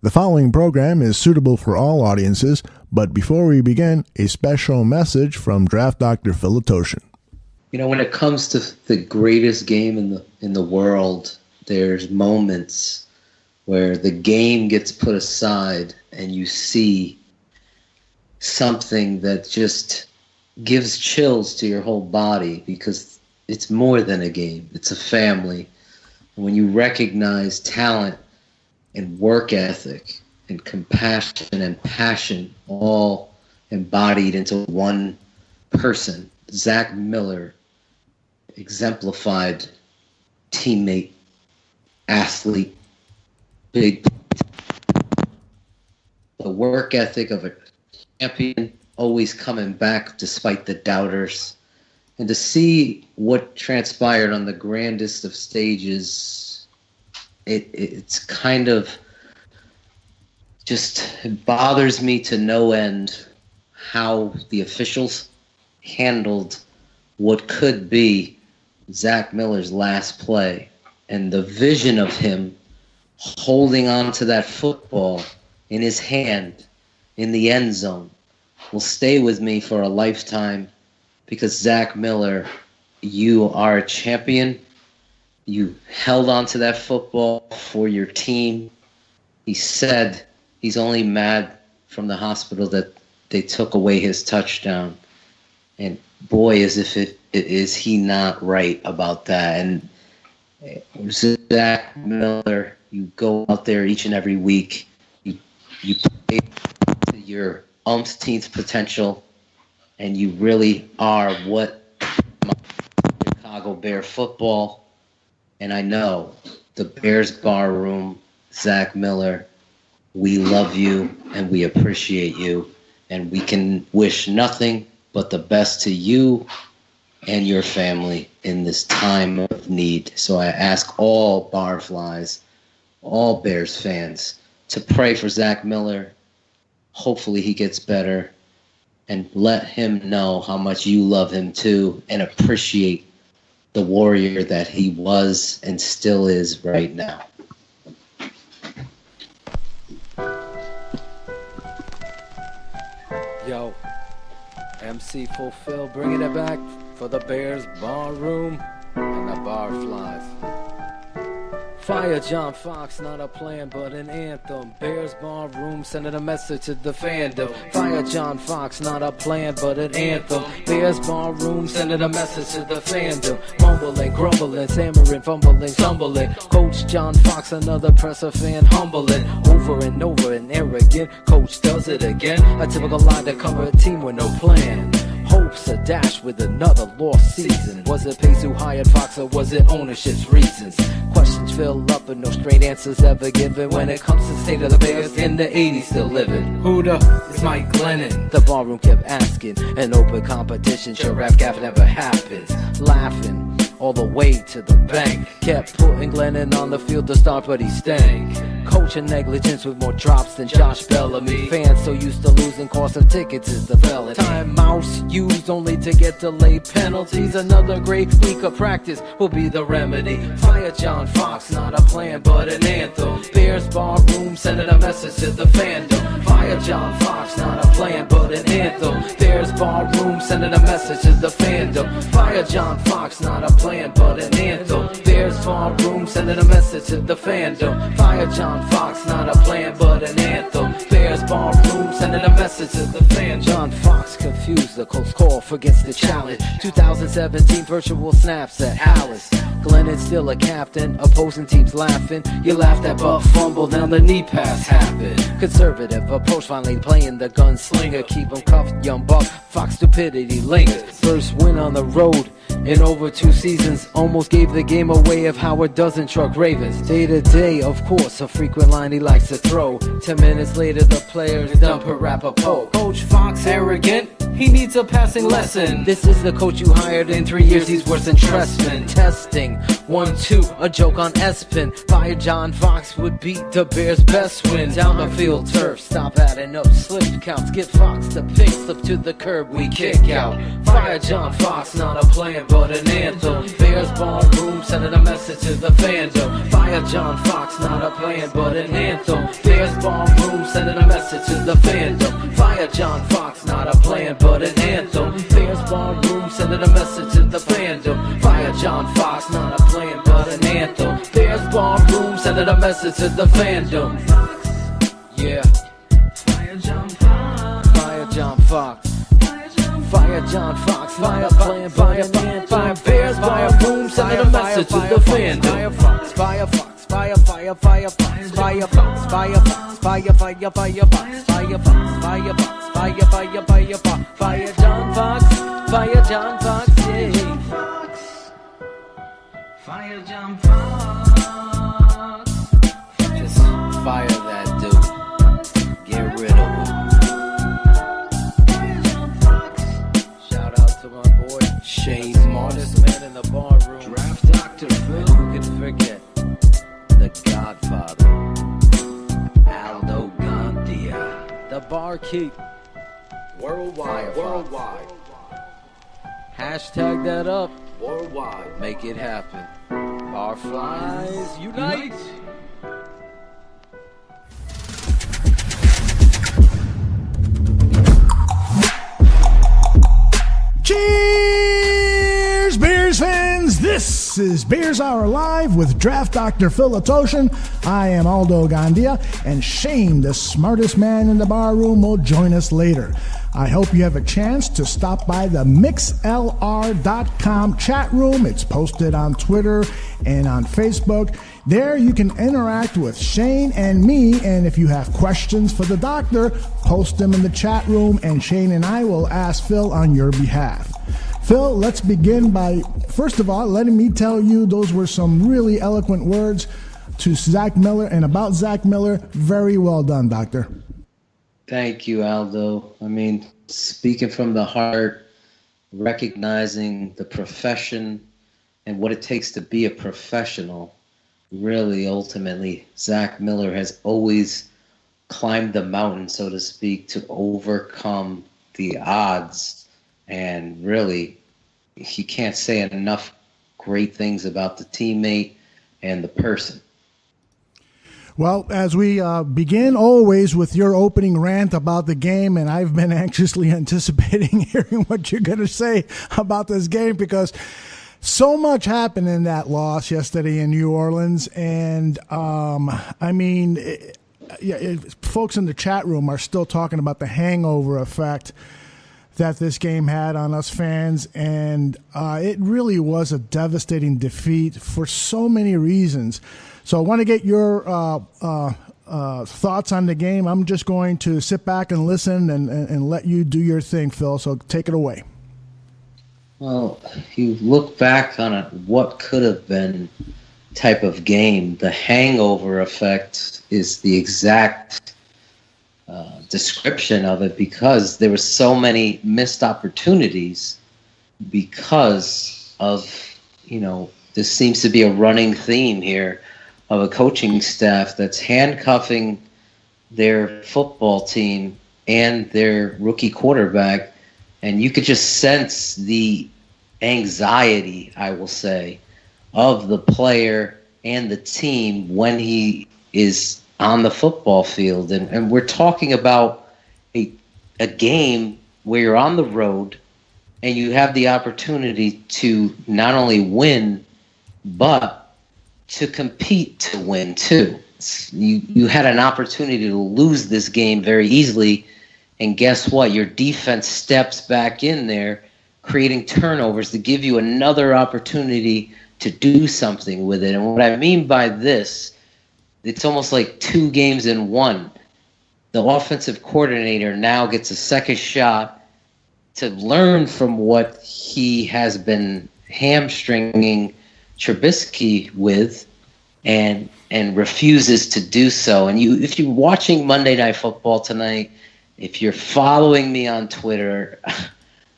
The following program is suitable for all audiences, but before we begin, a special message from Draft Dr. Phil Ottochian. You know, when it comes to the greatest game in the world, there's moments where the game gets put aside and you see something that just gives chills to your whole body because it's more than a game. It's a family. And when you recognize talent and work ethic and compassion and passion all embodied into one person, Zach Miller, exemplified teammate, athlete, big. The work ethic of a champion, always coming back despite the doubters. And to see what transpired on the grandest of stages, it's kind of just, it bothers me to no end how the officials handled what could be Zach Miller's last play, and the vision of him holding on to that football in his hand in the end zone will stay with me for a lifetime, because Zach Miller, you are a champion. You held on to that football for your team. He said he's only mad from the hospital that they took away his touchdown. And boy, is he not right about that. And Zach Miller, you go out there each and every week. You play to your umpteenth potential, and you really are what Chicago Bear football. And I know the Bears Barroom, Zach Miller, we love you and we appreciate you, and we can wish nothing but the best to you and your family in this time of need. So I ask all Barflies, all Bears fans, to pray for Zach Miller. Hopefully he gets better, and let him know how much you love him too and appreciate the warrior that he was and still is right now. Yo, MC Fulfill, bringing it back for the Bears Barroom and the Barflies. Fire John Fox, not a plan but an anthem. Bears Barroom sending a message to the fandom. Fire John Fox, not a plan but an anthem. Bears Barroom sending a message to the fandom. Mumbling, grumbling, hammering, fumbling, stumbling. Coach John Fox, another presser fan, humbling. Over and over and arrogant, coach does it again. A typical line to cover a team with no plan. Hopes are dashed with another lost season. Was it Pace who hired Fox, or was it ownership's reasons? Questions fill up and no straight answers ever given. When it comes to the state of the Bears, in the 80s still living. Who the is Mike Glennon? The Barroom kept asking. An open competition, sure rap gaff never happens. Laughing all the way to the bank. Kept putting Glennon on the field to start, but he stank. Coaching negligence with more drops than Josh Bellamy. Fans so used to losing, cost of tickets is the felony. Timeouts used only to get delayed penalties. Another great week of practice will be the remedy. Fire John Fox, not a plan but an anthem. Bears Barroom sending a message to the fandom. Fire John Fox, not a plan but an anthem. Bears Barroom sending a message to the fandom. Fire John Fox, not a plan but an anthem. Bears Barroom sending a message to the fandom. Fire John Fox, not a plan but an anthem. Bears Barroom sending a message to the fandom. John Fox confused, the close call forgets the challenge. 2017 virtual snaps at Alice. Glennon's still a captain, opposing teams laughing. You laughed at but fumble, now the knee pass happened. Conservative approach, finally playing the gunslinger. Keep him cuffed, young buck, Fox stupidity lingers. First win on the road in over 2 seasons, almost gave the game away if Howard doesn't truck Ravens. Day to day, of course, a frequent line he likes to throw. 10 minutes later, the players dump a rapper poke. Coach Fox arrogant, He needs a passing lesson. This is the coach you hired. In 3 years he's worse than Trestman. Testing 1, 2, a joke on S-Pin. Fire John Fox would beat the Bears' best win. Down the field turf, stop adding up slip counts. Get Fox to pick, slip to the curb, we kick out. Fire John Fox, not a plan but an anthem. Bears Barroom sending a message to the fandom. Fire John Fox, not a plan but an anthem. Bears Barroom sending a message to the fandom. Fire John Fox, not a plan but an anthem. Bears Barroom sending a message to the fandom. Fire John Fox, not a plan but an anthem. Bears Barroom sending a message to the fandom. Yeah. Fire John Fox. Fire John Fox. Fire John Fox, fire plan, fire Bears Barroom sending a message to the fandom. Fire Fox, fire Fox, fire Fox, fire Fox, fire Fox, fire Fox, fire Fox, fire John Fox, fire John Fox, yeah. Fire John Fox. Just fire that dude. Get rid of him. Shout out to my boy Shane, smartest man in the barroom. Draft Dr. Phil. Who can forget the Godfather, Aldo Gandia, the barkeep, worldwide. Hashtag that up, worldwide. Make it happen. Barflies unite. Cheers, Bears fans! This is Bears Hour Live with Draft Dr. Phil Ottochian. I am Aldo Gandia, and Shane, the smartest man in the barroom, will join us later. I hope you have a chance to stop by the mixlr.com chat room. It's posted on Twitter and on Facebook. There you can interact with Shane and me, and if you have questions for the doctor, post them in the chat room, and Shane and I will ask Phil on your behalf. Phil, let's begin by, first of all, letting me tell you those were some really eloquent words to Zach Miller and about Zach Miller. Very well done, doctor. Thank you, Aldo. I mean, speaking from the heart, recognizing the profession and what it takes to be a professional, really, ultimately, Zach Miller has always climbed the mountain, so to speak, to overcome the odds. And really, you can't say enough great things about the teammate and the person. Well, as we begin always with your opening rant about the game, and I've been anxiously anticipating hearing what you're going to say about this game because so much happened in that loss yesterday in New Orleans. And, folks in the chat room are still talking about the hangover effect that this game had on us fans. And it really was a devastating defeat for so many reasons. So I want to get your thoughts on the game. I'm just going to sit back and listen and let you do your thing, Phil. So take it away. Well, you look back on what could have been type of game. The hangover effect is the exact description of it because there were so many missed opportunities because of, this seems to be a running theme here of a coaching staff that's handcuffing their football team and their rookie quarterback. And you could just sense the anxiety, I will say, of the player and the team when he is on the football field. And we're talking about a game where you're on the road and you have the opportunity to not only win, but to compete to win too. You had an opportunity to lose this game very easily, and guess what? Your defense steps back in there, creating turnovers to give you another opportunity to do something with it. And what I mean by this, it's almost like 2 games in one. The offensive coordinator now gets a second shot to learn from what he has been hamstringing Trubisky with and refuses to do so. And if you're watching Monday Night Football tonight, if you're following me on Twitter,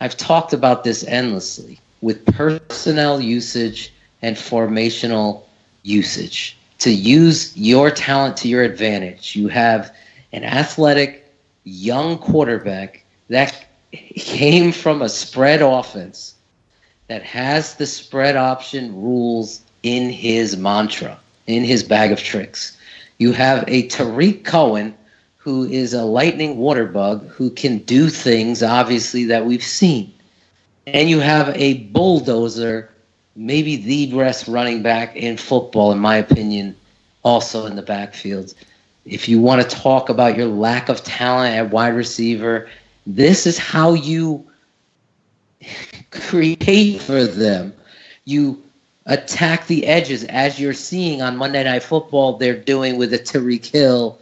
I've talked about this endlessly with personnel usage and formational usage. To use your talent to your advantage, you have an athletic, young quarterback that came from a spread offense that has the spread option rules in his mantra, in his bag of tricks. You have a Tariq Cohen who is a lightning water bug who can do things, obviously, that we've seen. And you have a bulldozer, maybe the best running back in football, in my opinion, also in the backfield. If you want to talk about your lack of talent at wide receiver, this is how you create for them. You attack the edges, as you're seeing on Monday Night Football they're doing with the Tyreek Hill,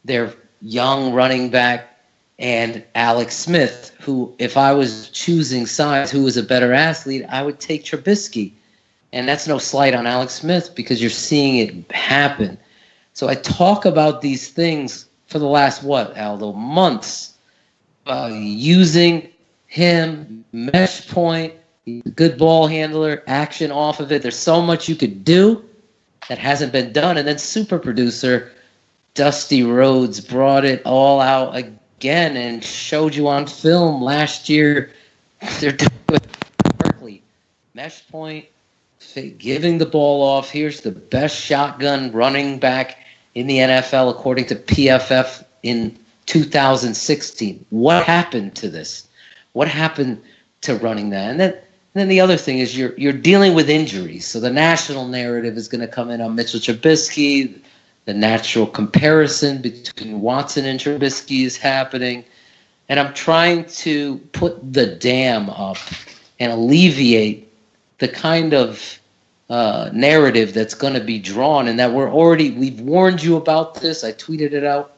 their young running back, and Alex Smith, who, if I was choosing sides, who was a better athlete, I would take Trubisky. And that's no slight on Alex Smith because you're seeing it happen. So I talk about these things for the last, Aldo, months, using him, mesh point, good ball handler, action off of it. There's so much you could do that hasn't been done. And then super producer Dusty Rhodes brought it all out again and showed you on film last year. They're doing it perfectly. Mesh point, giving the ball off. Here's the best shotgun running back in the NFL according to PFF in 2016. What happened to this? What happened to running that? And then the other thing is you're dealing with injuries. So the national narrative is going to come in on Mitchell Trubisky. The natural comparison between Watson and Trubisky is happening. And I'm trying to put the dam up and alleviate the kind of narrative that's going to be drawn, and that we've warned you about this. I tweeted it out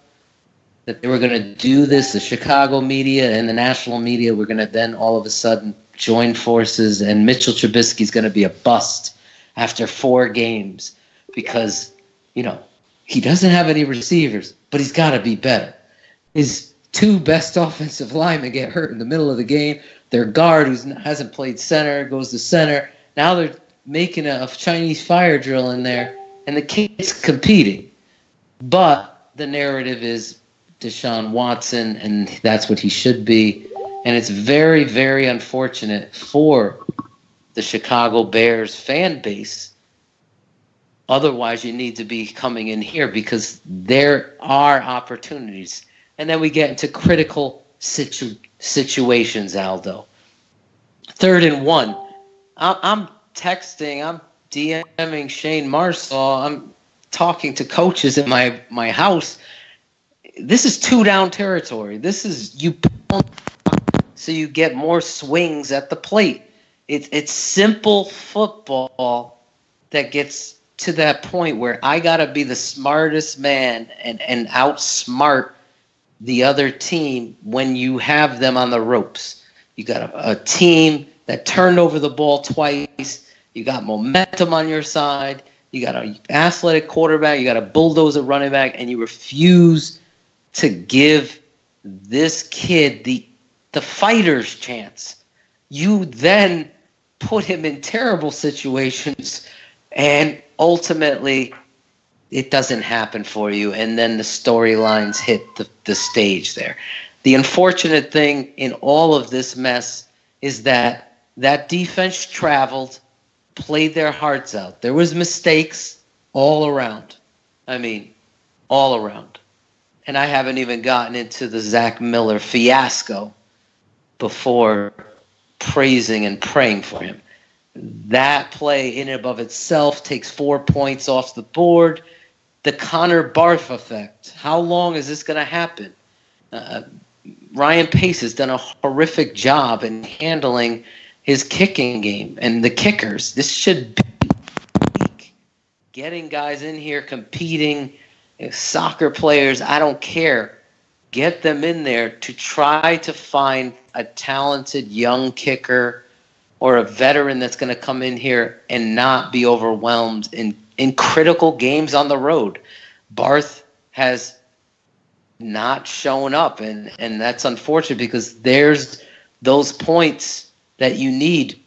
that they were going to do this. The Chicago media and the national media were going to then all of a sudden join forces, and Mitchell Trubisky is going to be a bust after 4 games because, he doesn't have any receivers, but he's got to be better. His 2 best offensive linemen get hurt in the middle of the game. Their guard, who hasn't played center, goes to center. Now they're making a Chinese fire drill in there, and the kid's competing. But the narrative is Deshaun Watson, and that's what he should be. And it's very, very unfortunate for the Chicago Bears fan base. Otherwise, you need to be coming in here because there are opportunities. And then we get into critical situations, Aldo. 3rd and 1. I'm texting, I'm DMing Shane Marsaw, I'm talking to coaches in my house. This is 2-down territory. This is you so you get more swings at the plate. It's simple football that gets to that point where I got to be the smartest man and outsmart the other team when you have them on the ropes. You got a team that turned over the ball twice. You got momentum on your side. You got an athletic quarterback. You got a bulldozer running back, and you refuse to give this kid the fighter's chance. You then put him in terrible situations, and ultimately it doesn't happen for you, and then the storylines hit the stage there. The unfortunate thing in all of this mess is that defense traveled, played their hearts out. There was mistakes all around. I mean, all around. And I haven't even gotten into the Zach Miller fiasco before praising and praying for him. That play in and of itself takes 4 points off the board. The Connor Barth effect. How long is this going to happen? Ryan Pace has done a horrific job in handling his kicking game and the kickers. This should be weak. Getting guys in here competing, soccer players, I don't care. Get them in there to try to find a talented young kicker or a veteran that's going to come in here and not be overwhelmed in critical games on the road. Barth has not showing up, and that's unfortunate because there's those points that you need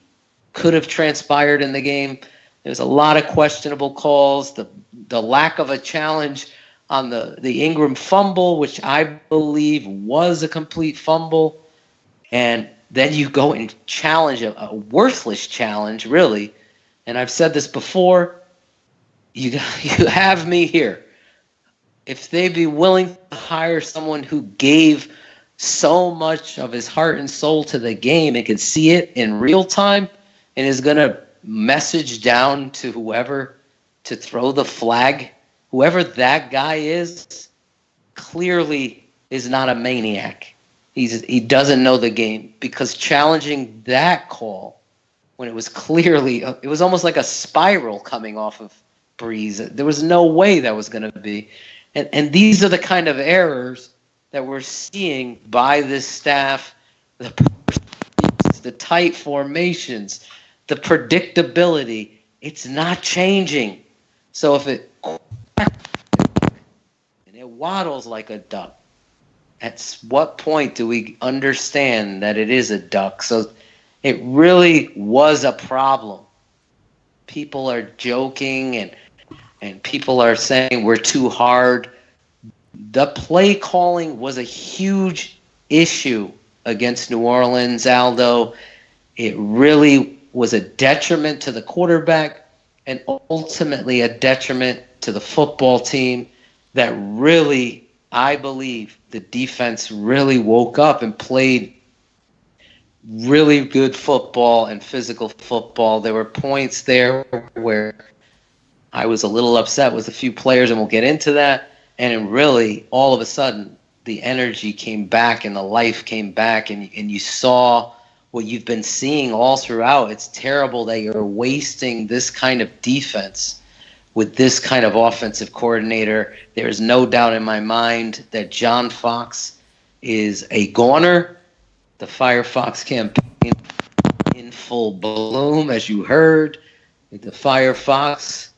could have transpired in the game. There's a lot of questionable calls, the lack of a challenge on the Ingram fumble, which I believe was a complete fumble, and then you go and challenge a worthless challenge, really. And I've said this before, you have me here. If they'd be willing to hire someone who gave so much of his heart and soul to the game and could see it in real time and is going to message down to whoever to throw the flag, whoever that guy is, clearly is not a maniac. He doesn't know the game, because challenging that call when it was clearly, it was almost like a spiral coming off of Breeze. There was no way that was going to be. And these are the kind of errors that we're seeing by this staff, the tight formations, the predictability. It's not changing. So if it waddles like a duck, at what point do we understand that it is a duck? So it really was a problem. People are joking and people are saying we're too hard. The play calling was a huge issue against New Orleans, Aldo. It really was a detriment to the quarterback and ultimately a detriment to the football team that really, I believe, the defense really woke up and played really good football and physical football. There were points there where I was a little upset with a few players, and we'll get into that. And really, all of a sudden, the energy came back and the life came back, and you saw what you've been seeing all throughout. It's terrible that you're wasting this kind of defense with this kind of offensive coordinator. There is no doubt in my mind that John Fox is a goner. The Firefox campaign in full bloom, as you heard. The Firefox,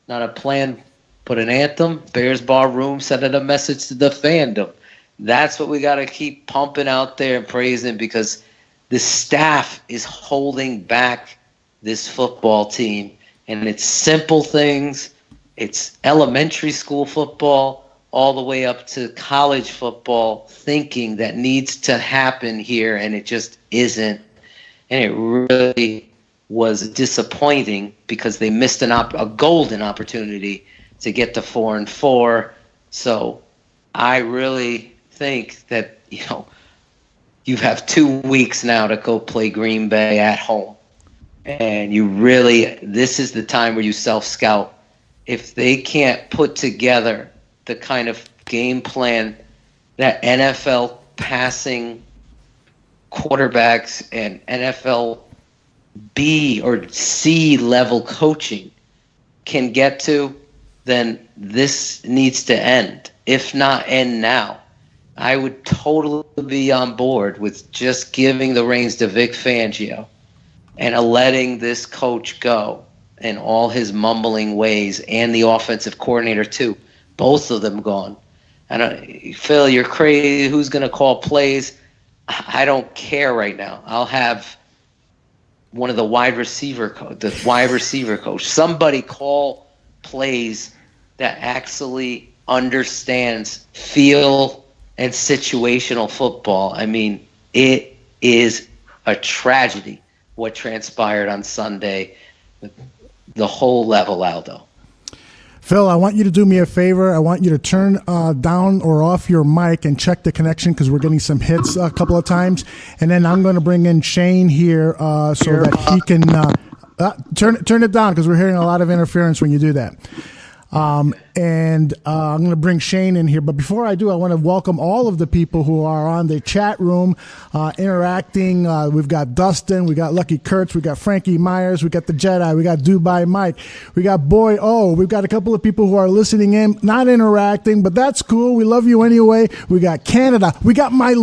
not a plan, but an anthem. Bears Barroom sending a message to the fandom. That's what we got to keep pumping out there and praising, because the staff is holding back this football team. And it's simple things. It's elementary school football all the way up to college football thinking that needs to happen here, and it just isn't. And it really was disappointing because they missed a golden opportunity to get to 4-4. So I really think that, you have 2 weeks now to go play Green Bay at home. And this is the time where you self-scout. If they can't put together the kind of game plan that NFL passing quarterbacks and NFL B or C level coaching can get to, then this needs to end. If not end now. I would totally be on board with just giving the reins to Vic Fangio and letting this coach go in all his mumbling ways, and the offensive coordinator too. Both of them gone. Phil, you're crazy. Who's going to call plays? I don't care right now. I'll have one of the wide receiver coach. Somebody call plays that actually understands feel and situational football. I mean, it is a tragedy what transpired on Sunday. The whole level, Aldo. Phil, I want you to do me a favor. I want you to turn down or off your mic and check the connection, because we're getting some hits a couple of times. And then I'm going to bring in Shane here so that he can turn it down, because we're hearing a lot of interference when you do that. And I'm going to bring Shane in here. But before I do, I want to welcome all of the people who are on the chat room interacting. We've got Dustin, we got Lucky Kurtz, we got Frankie Myers, we got the Jedi, we got Dubai Mike, we got Boy O. We've got a couple of people who are listening in, not interacting, but that's cool. We love you anyway. We got Canada. We got my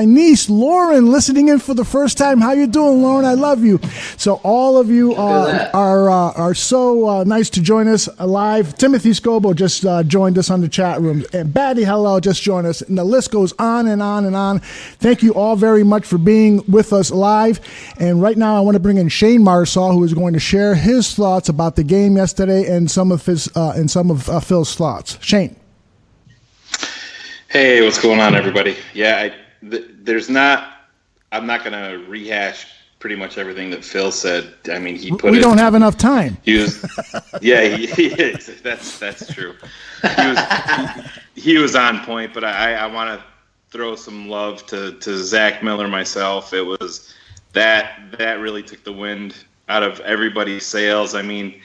niece Lauren listening in for the first time. How you doing, Lauren? I love you. So all of you are so nice to join us live. live. Timothy Scobo just joined us on the chat room, and Batty Hello just joined us, and the list goes on and on and on. Thank you all very much for being with us live. And right now I want to bring in Shane Marsall, who is going to share his thoughts about the game yesterday and some of Phil's thoughts. Shane. Hey, what's going on, everybody? Yeah, I'm not going to rehash pretty much everything that Phil said. I mean, we don't have enough time. That's true. He was on point, but I want to throw some love to Zach Miller myself. It was that really took the wind out of everybody's sails. I mean,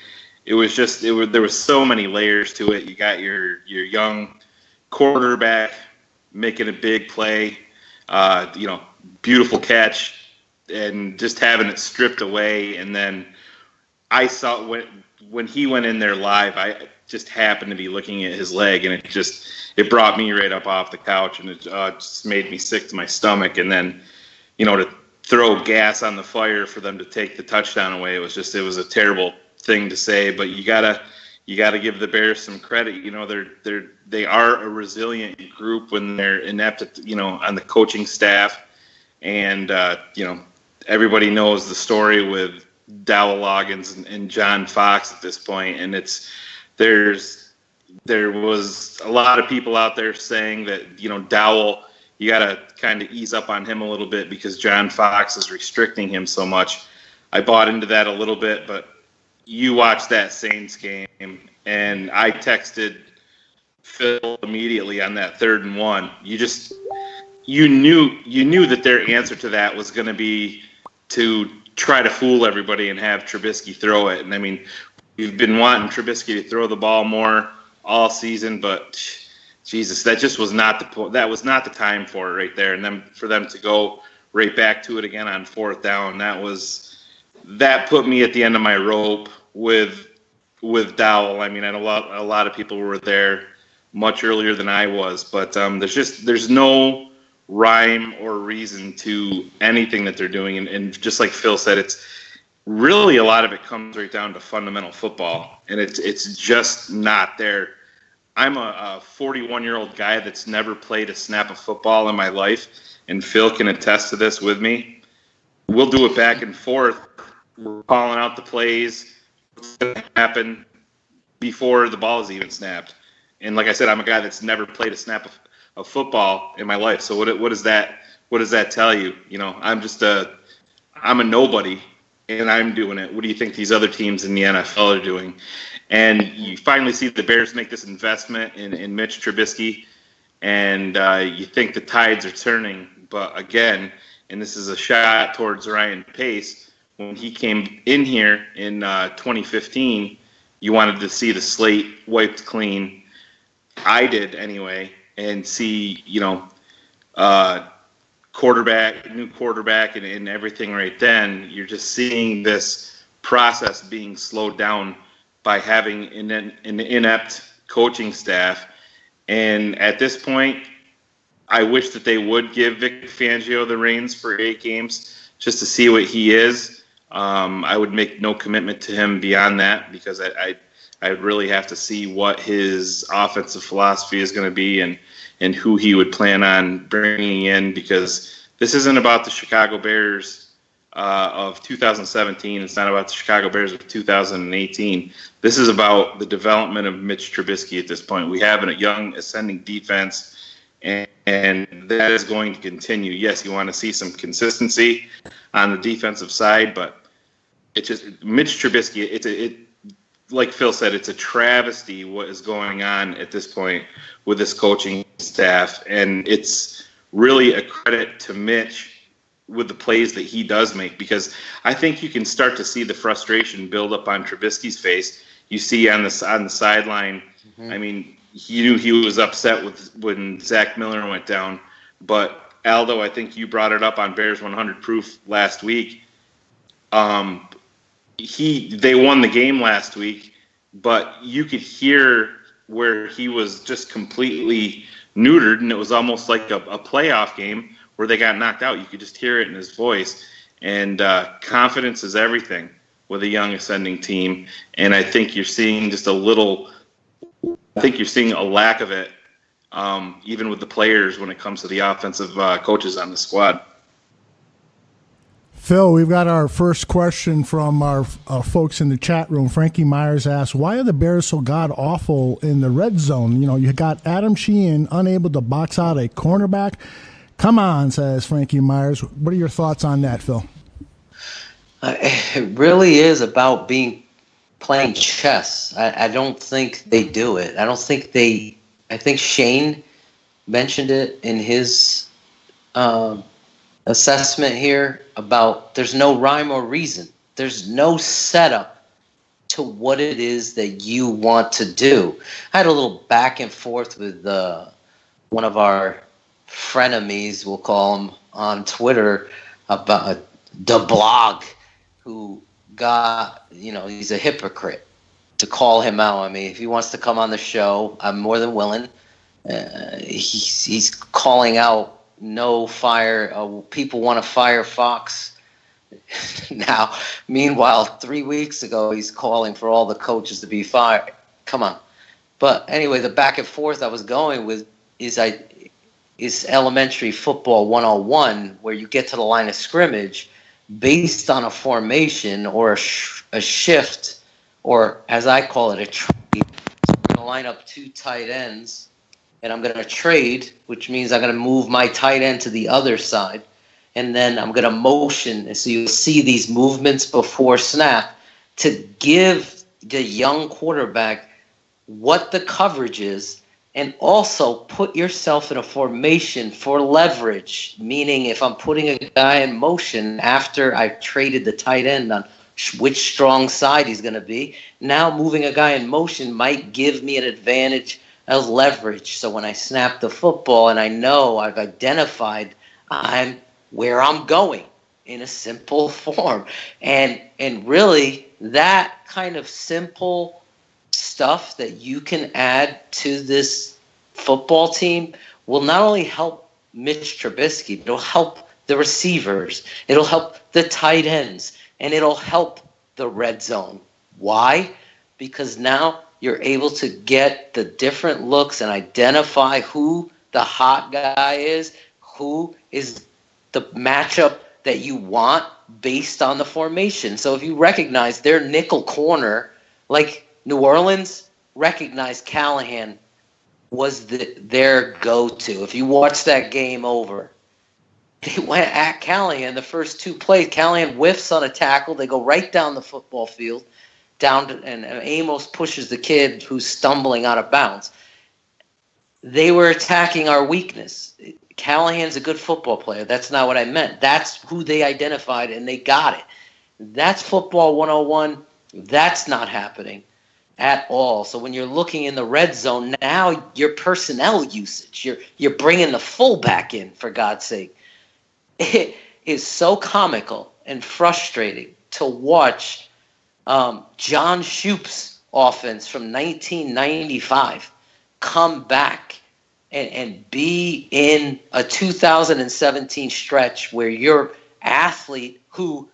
there was so many layers to it. You got your young quarterback making a big play, beautiful catch, and just having it stripped away. And then I saw when he went in there live, I just happened to be looking at his leg, and it brought me right up off the couch, and it just made me sick to my stomach. And then, to throw gas on the fire for them to take the touchdown away, it was a terrible thing to say. But you gotta give the Bears some credit. They are a resilient group when they're inept at, on the coaching staff. And, everybody knows the story with Dowell Loggins and John Fox at this point. And there was a lot of people out there saying that, Dowell, you got to kind of ease up on him a little bit because John Fox is restricting him so much. I bought into that a little bit, but you watched that Saints game, and I texted Phil immediately on that 3rd and 1. You knew that their answer to that was going to be to try to fool everybody and have Trubisky throw it. And I mean, we've been wanting Trubisky to throw the ball more all season, but Jesus, that just was not that was not the time for it right there. And then for them to go right back to it again on 4th down, that put me at the end of my rope with Dowell. I mean, a lot of people were there much earlier than I was, but there's no rhyme or reason to anything that they're doing. And just like Phil said, it's really a lot of it comes right down to fundamental football, and it's just not there. I'm a 41-year-old guy that's never played a snap of football in my life, and Phil can attest to this with me. We'll do it back and forth. We're calling out the plays, what's going to happen before the ball is even snapped. And like I said, I'm a guy that's never played a snap of football in my life. So what does that tell you? I'm a nobody, and I'm doing it. What do you think these other teams in the NFL are doing? And you finally see the Bears make this investment in Mitch Trubisky, and you think the tides are turning. But again, and this is a shot towards Ryan Pace, when he came in here in 2015, you wanted to see the slate wiped clean. I did anyway, and see, new quarterback, and everything right then. You're just seeing this process being slowed down by having an inept coaching staff. And at this point, I wish that they would give Vic Fangio the reins for 8 games just to see what he is. I would make no commitment to him beyond that, because I would really have to see what his offensive philosophy is going to be and who he would plan on bringing in, because this isn't about the Chicago Bears of 2017. It's not about the Chicago Bears of 2018. This is about the development of Mitch Trubisky at this point. We have a young ascending defense, and that is going to continue. Yes, you want to see some consistency on the defensive side, but it's just Mitch Trubisky. Like Phil said, it's a travesty what is going on at this point with this coaching staff, and it's really a credit to Mitch with the plays that he does make, because I think you can start to see the frustration build up on Trubisky's face. You see on the sideline, I mean, he knew he was upset when Zach Miller went down, but Aldo, I think you brought it up on Bears 100 Proof last week. They won the game last week, but you could hear where he was just completely neutered, and it was almost like a playoff game where they got knocked out. You could just hear it in his voice. And confidence is everything with a young ascending team. And I think you're seeing just a little I think you're seeing a lack of it, even with the players when it comes to the offensive coaches on the squad. Phil, we've got our first question from our folks in the chat room. Frankie Myers asks, why are the Bears so god-awful in the red zone? You know, you got Adam Sheehan unable to box out a cornerback. Come on, says Frankie Myers. What are your thoughts on that, Phil? It really is about playing chess. I don't think they do it. I think Shane mentioned it in his assessment here about there's no rhyme or reason. There's no setup to what it is that you want to do. I had a little back and forth with one of our frenemies, we'll call him, on Twitter about the blog, who got, he's a hypocrite, to call him out. I mean, if he wants to come on the show, I'm more than willing. He's calling out no fire. People want to fire Fox now. Meanwhile, 3 weeks ago, he's calling for all the coaches to be fired. Come on. But anyway, the back and forth I was going with is elementary football 101, where you get to the line of scrimmage based on a formation or a shift, or as I call it, a trade. So we're going to line up two tight ends, and I'm going to trade, which means I'm going to move my tight end to the other side, and then I'm going to motion. And so you'll see these movements before snap to give the young quarterback what the coverage is, and also put yourself in a formation for leverage, meaning if I'm putting a guy in motion after I've traded the tight end on which strong side he's going to be, now moving a guy in motion might give me an advantage of leverage. So when I snap the football and I know I've identified where I'm going in a simple form. And really that kind of simple stuff that you can add to this football team will not only help Mitch Trubisky, but it'll help the receivers, it'll help the tight ends, and it'll help the red zone. Why? Because now you're able to get the different looks and identify who the hot guy is, who is the matchup that you want based on the formation. So if you recognize their nickel corner, like New Orleans recognized Callahan was their go-to. If you watch that game over, they went at Callahan the first two plays. Callahan whiffs on a tackle. They go right down the football field, and Amos pushes the kid who's stumbling out of bounds. They were attacking our weakness. Callahan's a good football player. That's not what I meant. That's who they identified, and they got it. That's football 101. That's not happening at all. So when you're looking in the red zone, now your personnel usage, you're bringing the fullback in, for God's sake. It is so comical and frustrating to watch John Shoop's offense from 1995 come back and be in a 2017 stretch where your athlete who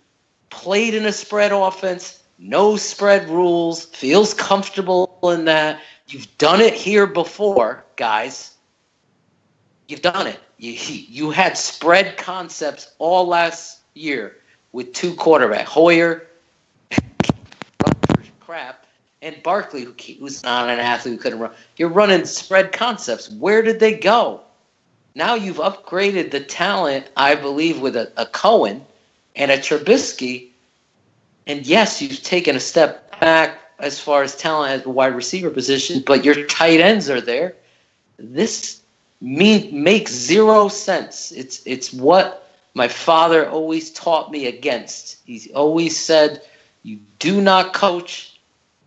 played in a spread offense, knows spread rules, feels comfortable in that. You've done it here before, guys. You've done it. You had spread concepts all last year with two quarterbacks, Hoyer, crap, and Barkley, who's not an athlete who couldn't run. You're running spread concepts. Where did they go? Now you've upgraded the talent, I believe, with a Cohen and a Trubisky. And yes, you've taken a step back as far as talent at the wide receiver position, but your tight ends are there. This makes zero sense. It's what my father always taught me against. He's always said, you do not coach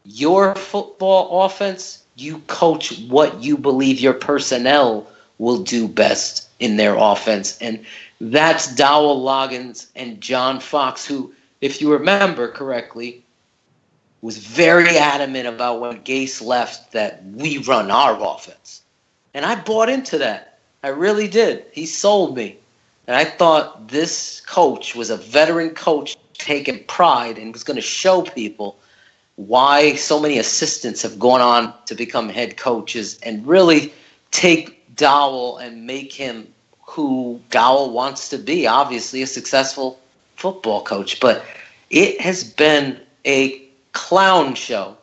your football offense. You coach what you believe your personnel will do best in their offense. And that's Dowell Loggins and John Fox, who, if you remember correctly, was very adamant about when Gase left that we run our offense. And I bought into that. I really did. He sold me. And I thought this coach was a veteran coach taking pride and was going to show people why so many assistants have gone on to become head coaches and really take Dowell and make him who Dowell wants to be, obviously a successful football coach. But it has been a clown show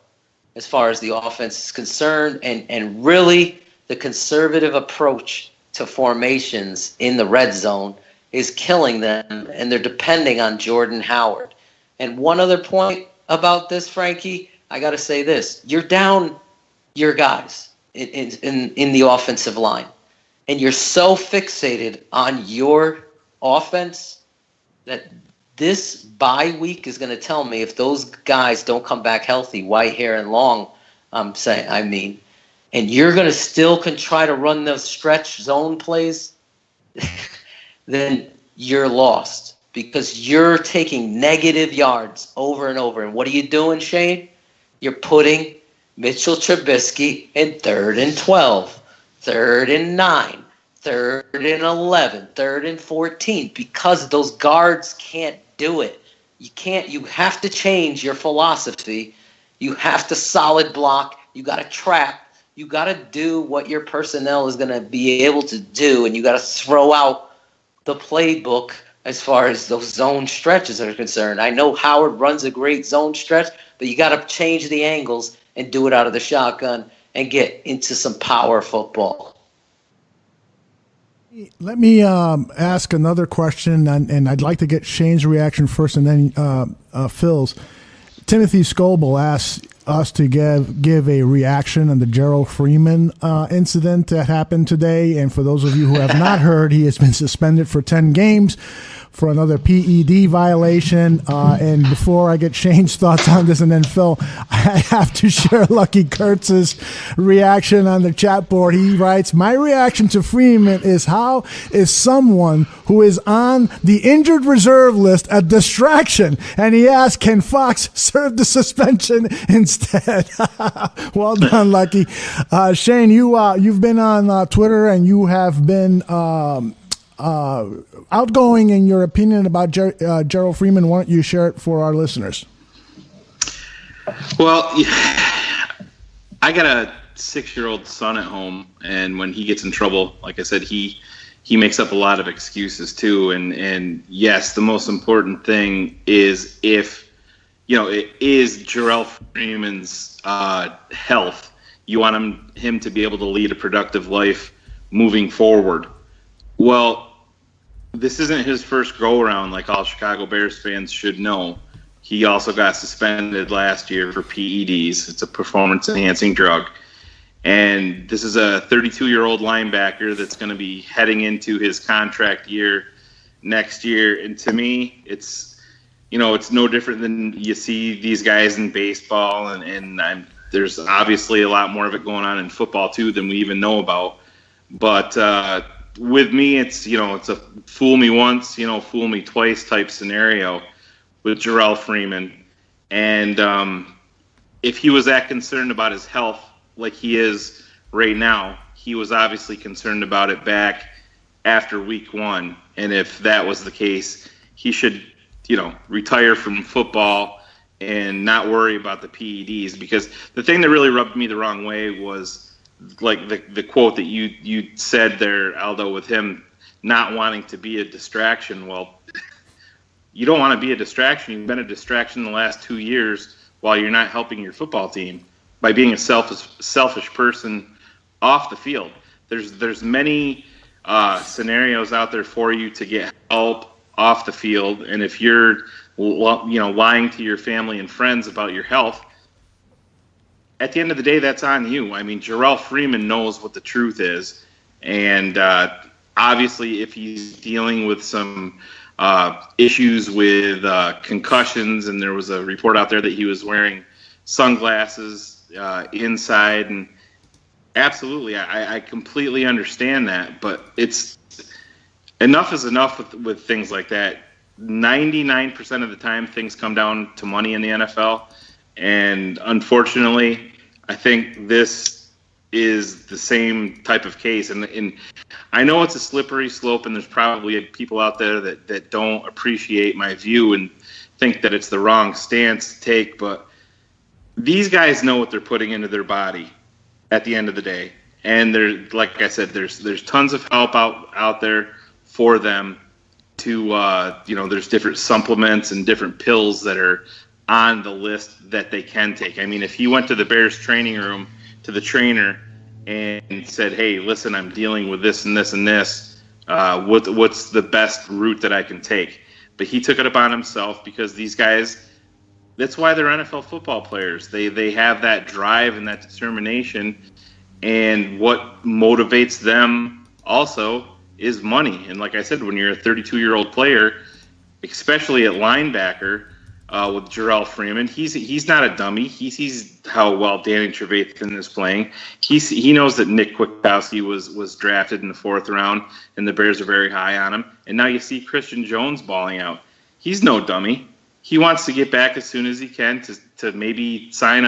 as far as the offense is concerned, and really the conservative approach to formations in the red zone is killing them, and they're depending on Jordan Howard. And one other point about this, Frankie, I got to say this. You're down your guys in the offensive line, and you're so fixated on your offense that this bye week is going to tell me if those guys don't come back healthy, Whitehair and Long, and you're going to still try to run those stretch zone plays, then you're lost because you're taking negative yards over and over. And what are you doing, Shane? You're putting Mitchell Trubisky in 3rd and 12, 3rd and 9, 3rd and 11, 3rd and 14 because those guards can't do it. You have to change your philosophy. You have to solid block. You got to trap. You got to do what your personnel is going to be able to do, and you got to throw out the playbook as far as those zone stretches are concerned. I know Howard runs a great zone stretch, but you got to change the angles and do it out of the shotgun and get into some power football. Let me ask another question, and I'd like to get Shane's reaction first and then Phil's. Timothy Scoble asked us to give a reaction on the Gerald Freeman incident that happened today. And for those of you who have not heard, he has been suspended for 10 games for another PED violation. And before I get Shane's thoughts on this, and then Phil, I have to share Lucky Kurtz's reaction on the chat board. He writes, "My reaction to Freeman is how is someone who is on the injured reserve list a distraction?" And he asked, "Can Fox serve the suspension instead?" Well done, Lucky. Shane, you've been on Twitter and you have been outgoing in your opinion about Gerald Freeman. Why don't you share it for our listeners? Well, I got a 6-year-old son at home, and when he gets in trouble, like I said, he makes up a lot of excuses too. And yes, the most important thing is if, it is Gerald Freeman's health. You want him to be able to lead a productive life moving forward. Well, this isn't his first go-around, like all Chicago Bears fans should know. He also got suspended last year for PEDs. It's a performance-enhancing drug. And this is a 32-year-old linebacker that's going to be heading into his contract year next year. And to me, it's no different than you see these guys in baseball. And there's obviously a lot more of it going on in football, too, than we even know about. But with me, it's a fool me once, fool me twice type scenario with Gerald Freeman. And if he was that concerned about his health like he is right now, he was obviously concerned about it back after week 1. And if that was the case, he should, retire from football and not worry about the PEDs. Because the thing that really rubbed me the wrong way was like the quote that you said there, Aldo, with him not wanting to be a distraction. Well, you don't want to be a distraction. You've been a distraction the last 2 years while you're not helping your football team by being a selfish person off the field. There's many scenarios out there for you to get help off the field, and if you're lying to your family and friends about your health, at the end of the day, that's on you. I mean, Gerald Freeman knows what the truth is. And obviously, if he's dealing with some issues with concussions, and there was a report out there that he was wearing sunglasses inside, and absolutely, I completely understand that. But enough is enough with things like that. 99% of the time, things come down to money in the NFL. And unfortunately, I think this is the same type of case. And I know it's a slippery slope, and there's probably people out there that don't appreciate my view and think that it's the wrong stance to take. But these guys know what they're putting into their body at the end of the day. And like I said, there's tons of help out there for them to, there's different supplements and different pills that are on the list that they can take. I mean, if he went to the Bears training room to the trainer and said, hey, listen, I'm dealing with this and this and this, what's the best route that I can take? But he took it upon himself because these guys, that's why they're NFL football players. They have that drive and that determination, and what motivates them also is money. And like I said, when you're a 32-year-old player, especially at linebacker with Jarrell Freeman, he's not a dummy. He sees how well Danny Trevathan is playing. He knows that Nick Kwiatkowski was drafted in the 4th round, and the Bears are very high on him. And now you see Christian Jones balling out. He's no dummy. He wants to get back as soon as he can to maybe sign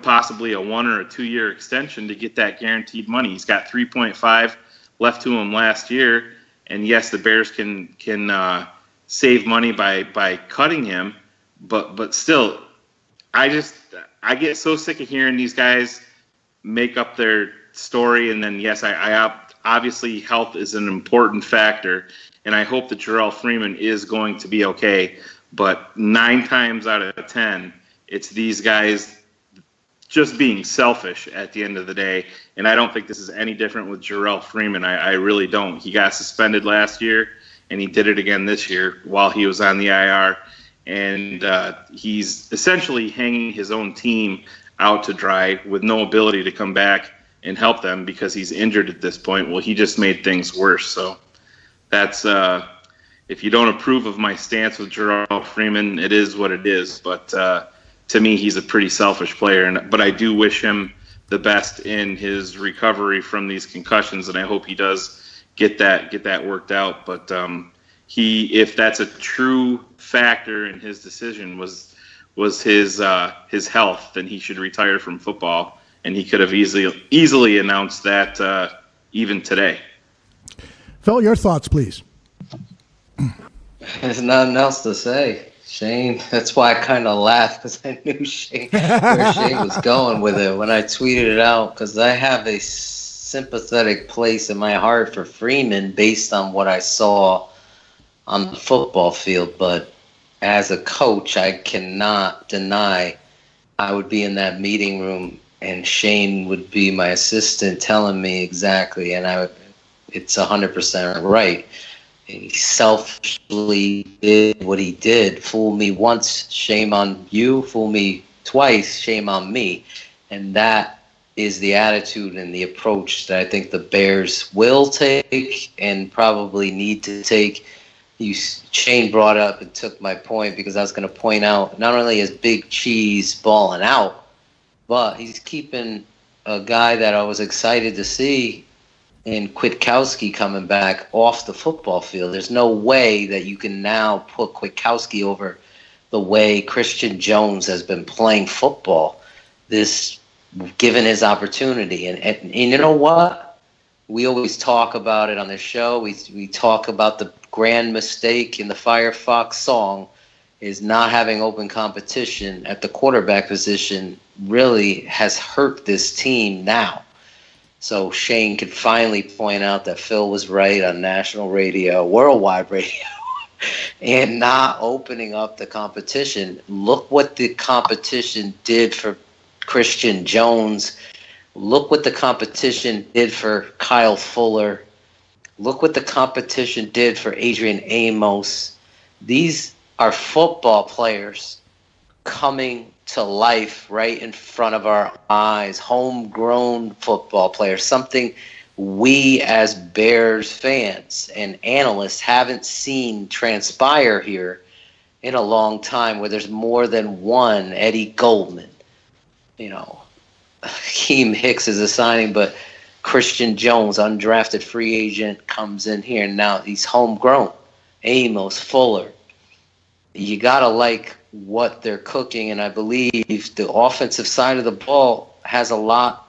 possibly a 1 or a 2 year extension to get that guaranteed money. He's got 3.5 left to him last year, and yes, the Bears can save money by cutting him, but still, I get so sick of hearing these guys make up their story, and then yes, I obviously health is an important factor, and I hope that Jarrell Freeman is going to be okay, but 9 times out of 10, it's these guys just being selfish at the end of the day. And I don't think this is any different with Jarrell Freeman. I really don't. He got suspended last year, and he did it again this year while he was on the IR. And he's essentially hanging his own team out to dry with no ability to come back and help them because he's injured at this point. Well, he just made things worse. So that's if you don't approve of my stance with Jarrell Freeman, it is what it is. But to me, he's a pretty selfish player, but I do wish him the best in his recovery from these concussions, and I hope he does get that worked out. But if that's a true factor in his decision was his health, then he should retire from football, and he could have easily announced that even today. Phil, your thoughts, please. There's nothing else to say. Shane, that's why I kind of laughed because I knew where Shane was going with it when I tweeted it out, because I have a sympathetic place in my heart for Freeman based on what I saw on the football field. But as a coach, I cannot deny I would be in that meeting room and Shane would be my assistant telling me exactly, and it's 100% right. He selfishly did what he did. Fool me once, shame on you. Fool me twice, shame on me. And that is the attitude and the approach that I think the Bears will take and probably need to take. Shane brought up and took my point, because I was going to point out not only is Big Cheese balling out, but he's keeping a guy that I was excited to see in Kwiatkowski coming back off the football field. There's no way that you can now put Kwiatkowski over the way Christian Jones has been playing football, given his opportunity. And you know what? We always talk about it on the show. We talk about the grand mistake in the Firefox song is not having open competition at the quarterback position really has hurt this team now. So Shane could finally point out that Phil was right on national radio, worldwide radio, and not opening up the competition. Look what the competition did for Christian Jones. Look what the competition did for Kyle Fuller. Look what the competition did for Adrian Amos. These are football players coming to life right in front of our eyes, homegrown football players, something we as Bears fans and analysts haven't seen transpire here in a long time, where there's more than one Eddie Goldman. Hakeem Hicks is a signing, but Christian Jones, undrafted free agent, comes in here, and now he's homegrown. Amos, Fuller. You got to like what they're cooking, and I believe the offensive side of the ball has a lot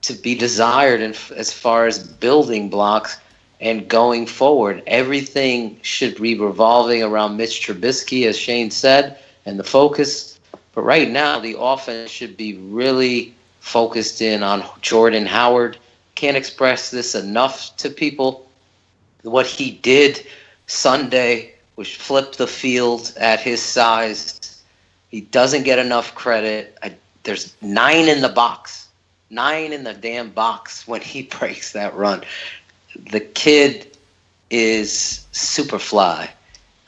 to be desired as far as building blocks and going forward. Everything should be revolving around Mitch Trubisky, as Shane said, and the focus But right now, the offense should be really focused in on Jordan Howard. Can't express this enough to people. What he did Sunday was flip the field at his size. He doesn't get enough credit. There's 9 in the box. 9 in the damn box when he breaks that run. The kid is super fly.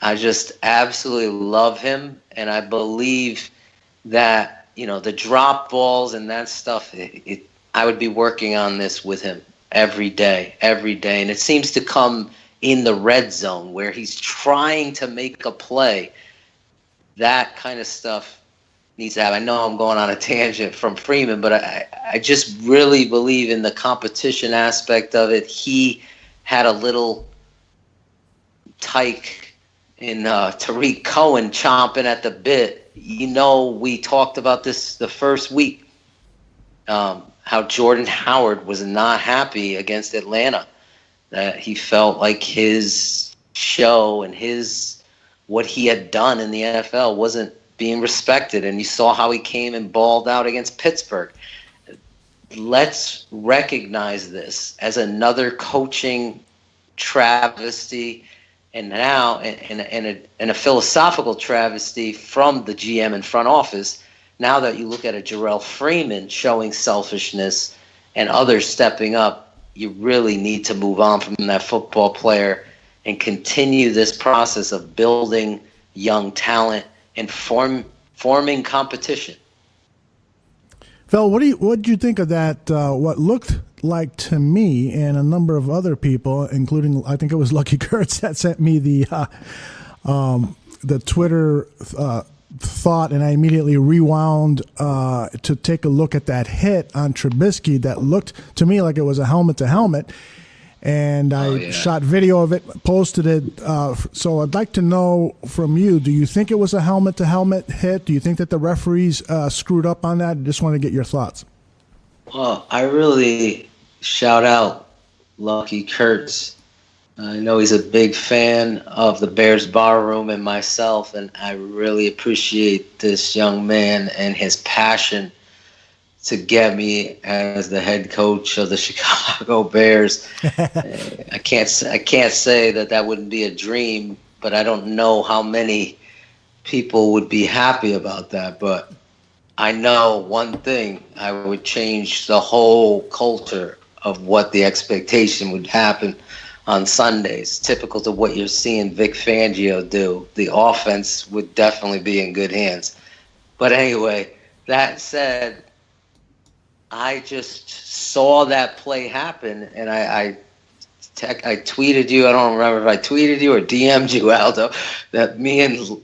I just absolutely love him, and I believe that, the drop balls and that stuff, I would be working on this with him every day. And it seems to come in the red zone where he's trying to make a play. That kind of stuff needs to happen. I know I'm going on a tangent from Freeman, but I just really believe in the competition aspect of it. He had a little tyke in Tariq Cohen chomping at the bit. We talked about this the first week, how Jordan Howard was not happy against Atlanta, that he felt like his show and what he had done in the NFL wasn't being respected, and you saw how he came and balled out against Pittsburgh. Let's recognize this as another coaching travesty, and now in a philosophical travesty from the GM and front office. Now that you look at a Jarrell Freeman showing selfishness and others stepping up, you really need to move on from that football player and continue this process of building young talent and forming competition. Phil, what did you think of that? What looked like to me and a number of other people, including I think it was Lucky Kurtz that sent me the Twitter thought, and I immediately rewound to take a look at that hit on Trubisky that looked to me like it was a helmet to helmet. And I shot video of it, posted it. So I'd like to know from you, do you think it was a helmet-to-helmet hit? Do you think that the referees screwed up on that? I just want to get your thoughts. Well, I really shout out Lucky Kurtz. I know he's a big fan of the Bears Barroom and myself, and I really appreciate this young man and his passion to get me as the head coach of the Chicago Bears. I can't say that wouldn't be a dream, but I don't know how many people would be happy about that. But I know one thing: I would change the whole culture of what the expectation would happen on Sundays. Typical to what you're seeing Vic Fangio do. The offense would definitely be in good hands. But anyway, that said, I just saw that play happen, and I tweeted you. I don't remember if I tweeted you or DM'd you, Aldo, that me and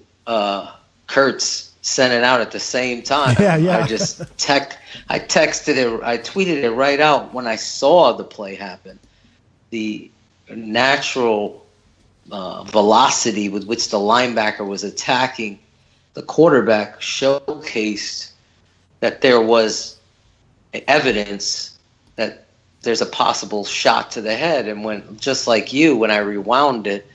Kurtz sent it out at the same time. Yeah. I texted it. I tweeted it right out when I saw the play happen. The natural velocity with which the linebacker was attacking the quarterback showcased that there was evidence that there's a possible shot to the head. And when, just like you, when I rewound it,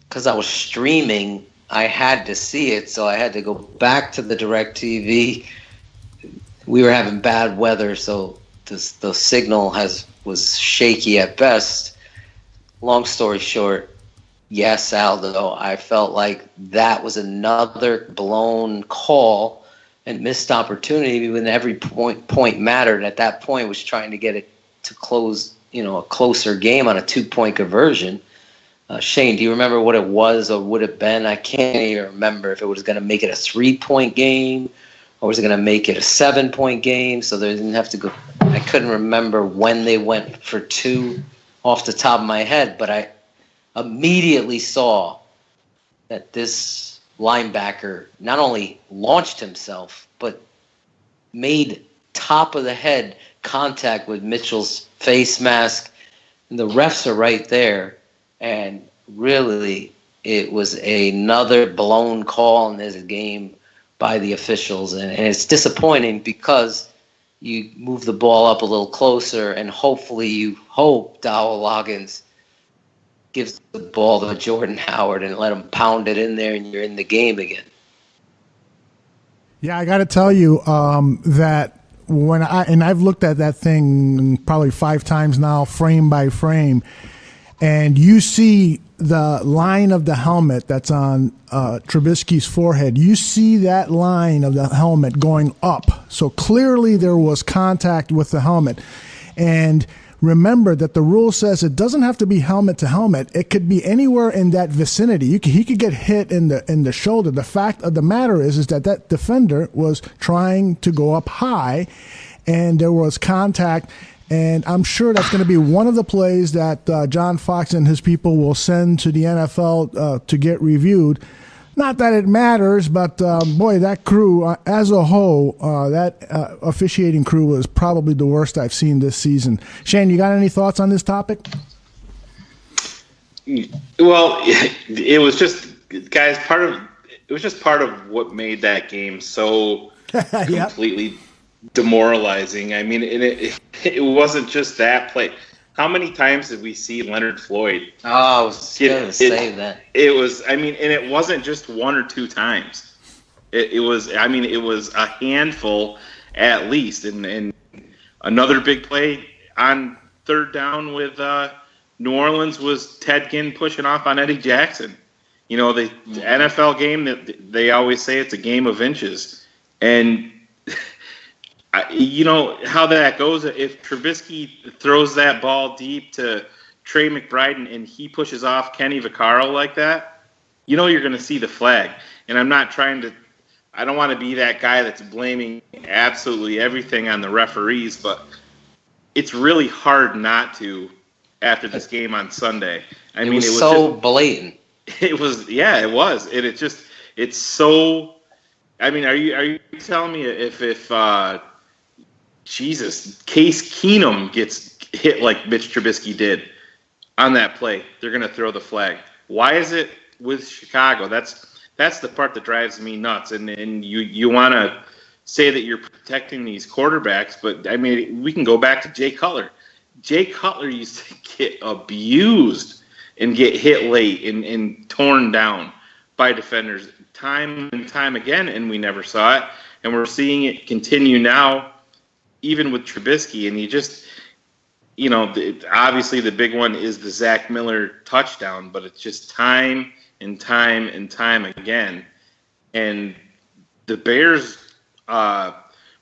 because I was streaming, I had to see it, so I had to go back to the DirecTV. We were having bad weather, so the signal was shaky at best. Long story short, yes, Aldo, I felt like that was another blown call and missed opportunity when every point mattered. At that point, was trying to get it to close, a closer game on a 2-point conversion. Shane, do you remember what it was or would have been? I can't even remember if it was going to make it a 3-point game or was it going to make it a 7-point game. So they didn't have to go. I couldn't remember when they went for 2 off the top of my head, but I immediately saw that this linebacker not only launched himself, but made top of the head contact with Mitchell's face mask. And the refs are right there. And really, it was another blown call in this game by the officials. And it's disappointing because you move the ball up a little closer, and hopefully you hope Dowell Loggins gives the ball to Jordan Howard and let him pound it in there, and you're in the game again. Yeah, I got to tell you that I've looked at that thing probably 5 times now, frame by frame, and you see the line of the helmet that's on Trubisky's forehead. You see that line of the helmet going up. So clearly there was contact with the helmet. And remember that the rule says it doesn't have to be helmet to helmet. It could be anywhere in that vicinity. He could get hit in the shoulder. The fact of the matter is that defender was trying to go up high, and there was contact. And I'm sure that's going to be one of the plays that John Fox and his people will send to the NFL to get reviewed. Not that it matters, but boy, that crew as a whole, that officiating crew was probably the worst I've seen this season. Shane, you got any thoughts on this topic? Well, it was just, guys, part of what made that game so completely demoralizing. I mean, it wasn't just that play. How many times did we see Leonard Floyd? Oh, I was going to say that. It was, I mean, and it wasn't just 1 or 2 times. It was a handful at least. And another big play on 3rd down with New Orleans was Ted Ginn pushing off on Eddie Jackson. You know, the NFL game, they always say it's a game of inches. And you know how that goes. If Trubisky throws that ball deep to Trey McBride and he pushes off Kenny Vaccaro like that, you know you're going to see the flag. And I don't want to be that guy that's blaming absolutely everything on the referees, but it's really hard not to after this game on Sunday. I mean, it was so blatant. It was, yeah, it was. And it's so. I mean, are you telling me if Jesus, Case Keenum gets hit like Mitch Trubisky did on that play, they're going to throw the flag? Why is it with Chicago? That's the part that drives me nuts. And you want to say that you're protecting these quarterbacks, but I mean, we can go back to Jay Cutler. Jay Cutler used to get abused and get hit late and torn down by defenders time and time again, and we never saw it. And we're seeing it continue now, even with Trubisky. And you know, obviously the big one is the Zach Miller touchdown, but it's just time and time and time again. And the Bears'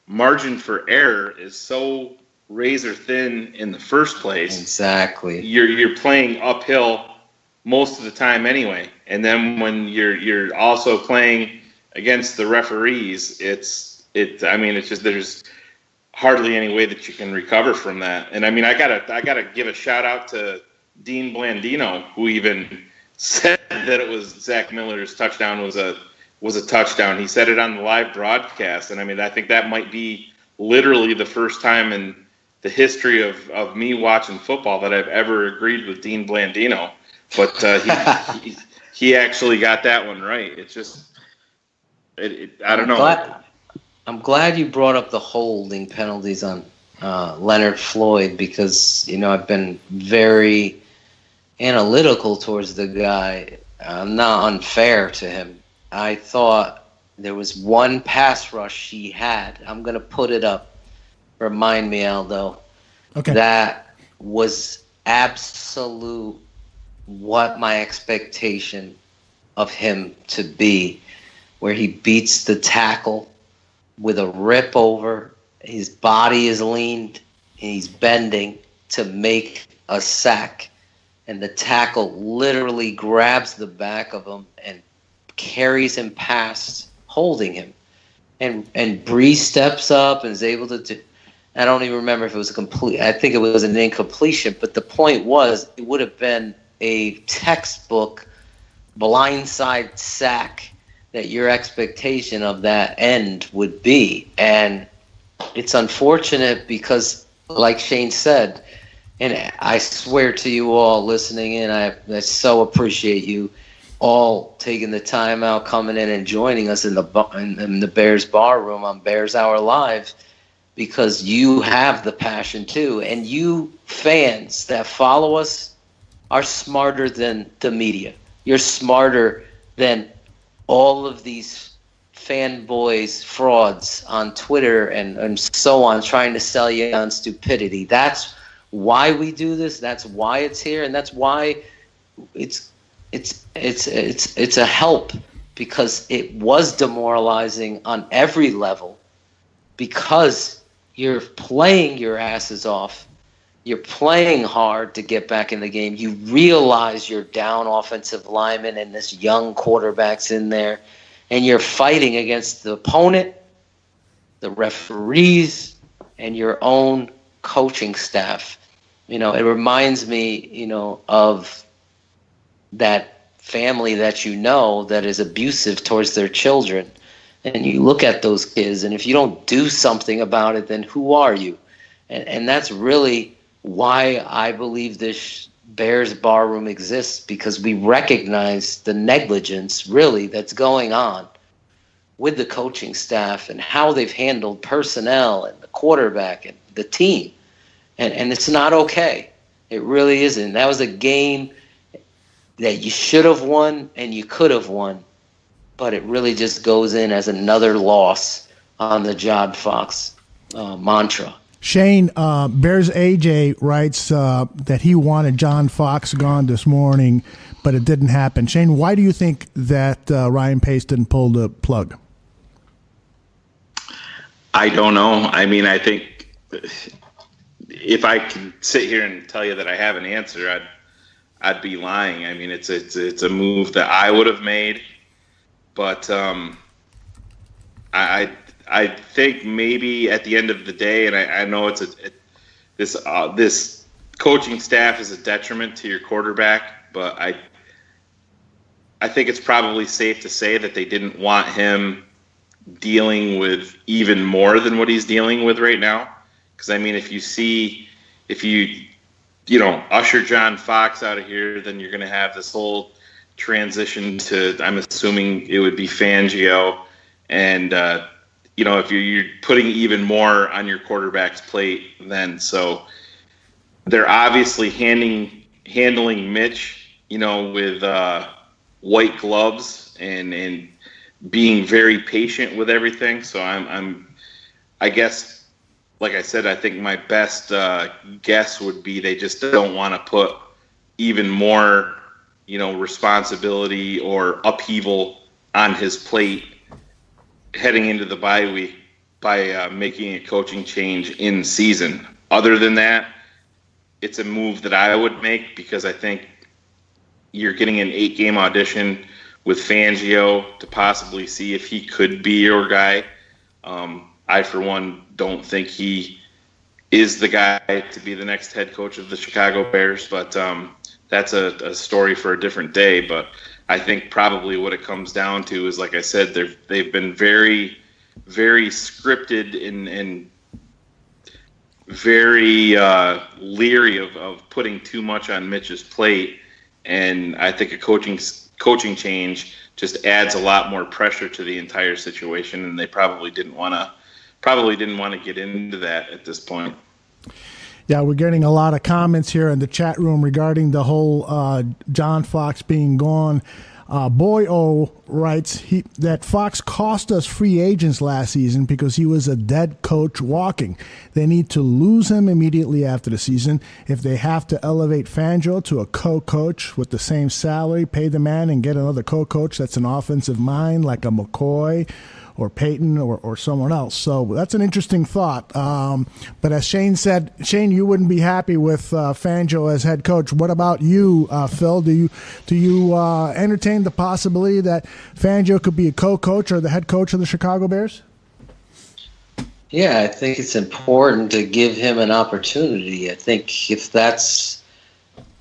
margin for error is so razor thin in the first place. Exactly. You're playing uphill most of the time anyway, and then when you're also playing against the referees, I mean, it's just there's hardly any way that you can recover from that. And I mean, I gotta give a shout out to Dean Blandino, who even said that it was Zach Miller's touchdown was a touchdown. He said it on the live broadcast, and I mean, I think that might be literally the first time in the history of me watching football that I've ever agreed with Dean Blandino. But he actually got that one right. It's just, I don't know. I'm glad you brought up the holding penalties on Leonard Floyd, because, you know, I've been very analytical towards the guy. I'm not unfair to him. I thought there was one pass rush he had. I'm going to put it up. Remind me, Aldo. Okay. That was absolute what my expectation of him to be, where he beats the tackle with a rip over. His body is leaned and he's bending to make a sack, and the tackle literally grabs the back of him and carries him past, holding him. And Bree steps up and is able to do. I don't even remember if it was a complete. I think it was an incompletion, but the point was it would have been a textbook blindside sack that your expectation of that end would be. And it's unfortunate because, like Shane said, and I swear to you all listening in, I so appreciate you all taking the time out, coming in and joining us in the Bears Barroom on Bears Hour Live, because you have the passion too. And you fans that follow us are smarter than the media. You're smarter than all of these fanboys, frauds on Twitter and so on, trying to sell you on stupidity. That's why we do this. That's why it's here, and that's why it's a help, because it was demoralizing on every level, because you're playing your asses off. You're playing hard to get back in the game. You realize you're down offensive linemen and this young quarterback's in there, and you're fighting against the opponent, the referees, and your own coaching staff. It reminds me, of that family that that is abusive towards their children. And you look at those kids, and if you don't do something about it, then who are you? And that's really why I believe this Bears Barroom exists, because we recognize the negligence really that's going on with the coaching staff and how they've handled personnel and the quarterback and the team. And it's not okay. It really isn't. That was a game that you should have won and you could have won, but it really just goes in as another loss on the John Fox mantra. Shane, Bears AJ writes that he wanted John Fox gone this morning, but it didn't happen. Shane, why do you think that Ryan Pace didn't pull the plug? I don't know. I mean, I think if I can sit here and tell you that I have an answer, I'd be lying. I mean, it's a move that I would have made, but I think maybe at the end of the day, and I know this coaching staff is a detriment to your quarterback, but I think it's probably safe to say that they didn't want him dealing with even more than what he's dealing with right now. Because I mean, if you usher John Fox out of here, then you're going to have this whole transition to, I'm assuming it would be Fangio, and if you're putting even more on your quarterback's plate, then so they're obviously handling Mitch, with white gloves and being very patient with everything. So I guess, like I said, I think my best guess would be they just don't want to put even more, responsibility or upheaval on his plate heading into the bye week by making a coaching change in season. Other than that, it's a move that I would make, because I think you're getting an 8-game audition with Fangio to possibly see if he could be your guy. I, for one, don't think he is the guy to be the next head coach of the Chicago Bears, but that's a story for a different day. But I think probably what it comes down to is, like I said, they've been very, very scripted and very leery of putting too much on Mitch's plate. And I think a coaching change just adds a lot more pressure to the entire situation, and they probably didn't want to get into that at this point. Yeah, we're getting a lot of comments here in the chat room regarding the whole John Fox being gone. Boy O writes that Fox cost us free agents last season because he was a dead coach walking. They need to lose him immediately after the season. If they have to elevate Fangio to a co-coach with the same salary, pay the man and get another co-coach that's an offensive mind like a McCoy or Peyton or someone else. So that's an interesting thought. But as Shane said, Shane, you wouldn't be happy with Fangio as head coach. What about you, Phil? Do you entertain the possibility that Fangio could be a co-coach or the head coach of the Chicago Bears? Yeah, I think it's important to give him an opportunity. I think if that's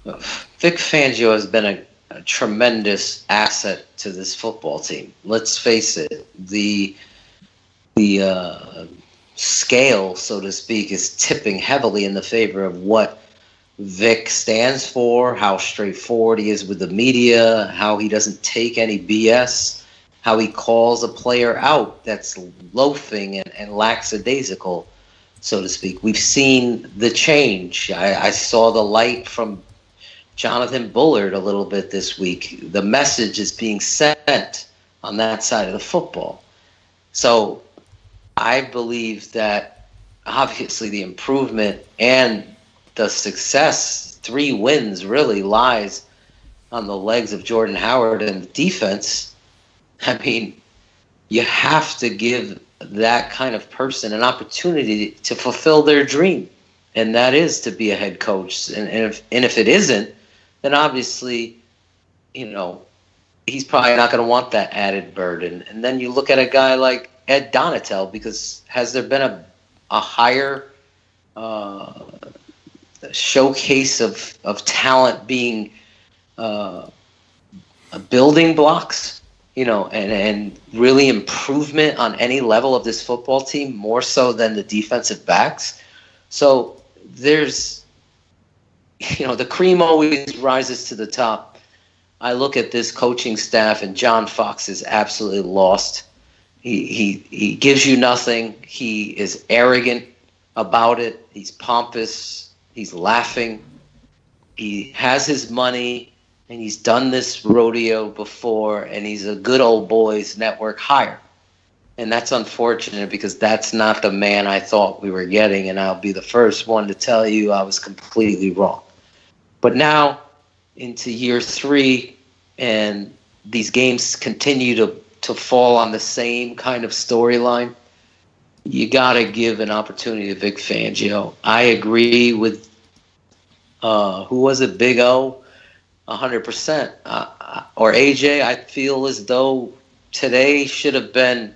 Vic Fangio has been a tremendous asset to this football team. Let's face it, the scale, so to speak, is tipping heavily in the favor of what Vic stands for, how straightforward he is with the media, how he doesn't take any BS, how he calls a player out that's loafing and lackadaisical, so to speak. We've seen the change. I saw the light from Jonathan Bullard a little bit this week. The message is being sent on that side of the football. So I believe that obviously the improvement and the success, 3 wins, really lies on the legs of Jordan Howard and the defense. I mean, you have to give that kind of person an opportunity to fulfill their dream, and that is to be a head coach. And if it isn't, then obviously, he's probably not going to want that added burden. And then you look at a guy like Ed Donatel, because has there been a higher showcase of talent being building blocks, and really improvement on any level of this football team, more so than the defensive backs? So there's, the cream always rises to the top. I look at this coaching staff, and John Fox is absolutely lost. He gives you nothing. He is arrogant about it. He's pompous. He's laughing. He has his money, and he's done this rodeo before, and he's a good old boys network hire. And that's unfortunate, because that's not the man I thought we were getting, and I'll be the first one to tell you I was completely wrong. But now, into year 3, and these games continue to fall on the same kind of storyline, you got to give an opportunity to Vic Fangio. I agree with, who was it, Big O? 100%. Or AJ, I feel as though today should have been,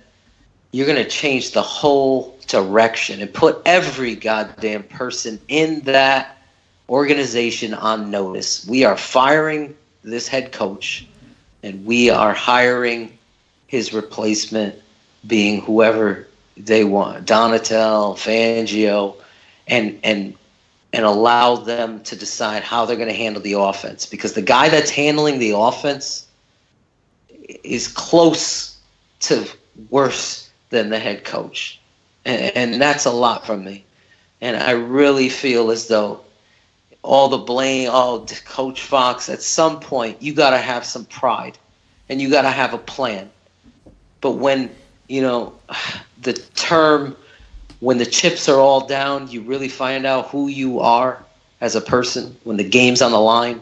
you're going to change the whole direction and put every goddamn person in that organization on notice. We are firing this head coach, and we are hiring his replacement, being whoever they want, Donatel, Fangio, and allow them to decide how they're going to handle the offense. Because the guy that's handling the offense is close to worse than the head coach. And that's a lot from me. And I really feel as though all the blame, Coach Fox, at some point you got to have some pride, and you got to have a plan. But when, the term, when the chips are all down, you really find out who you are as a person when the game's on the line.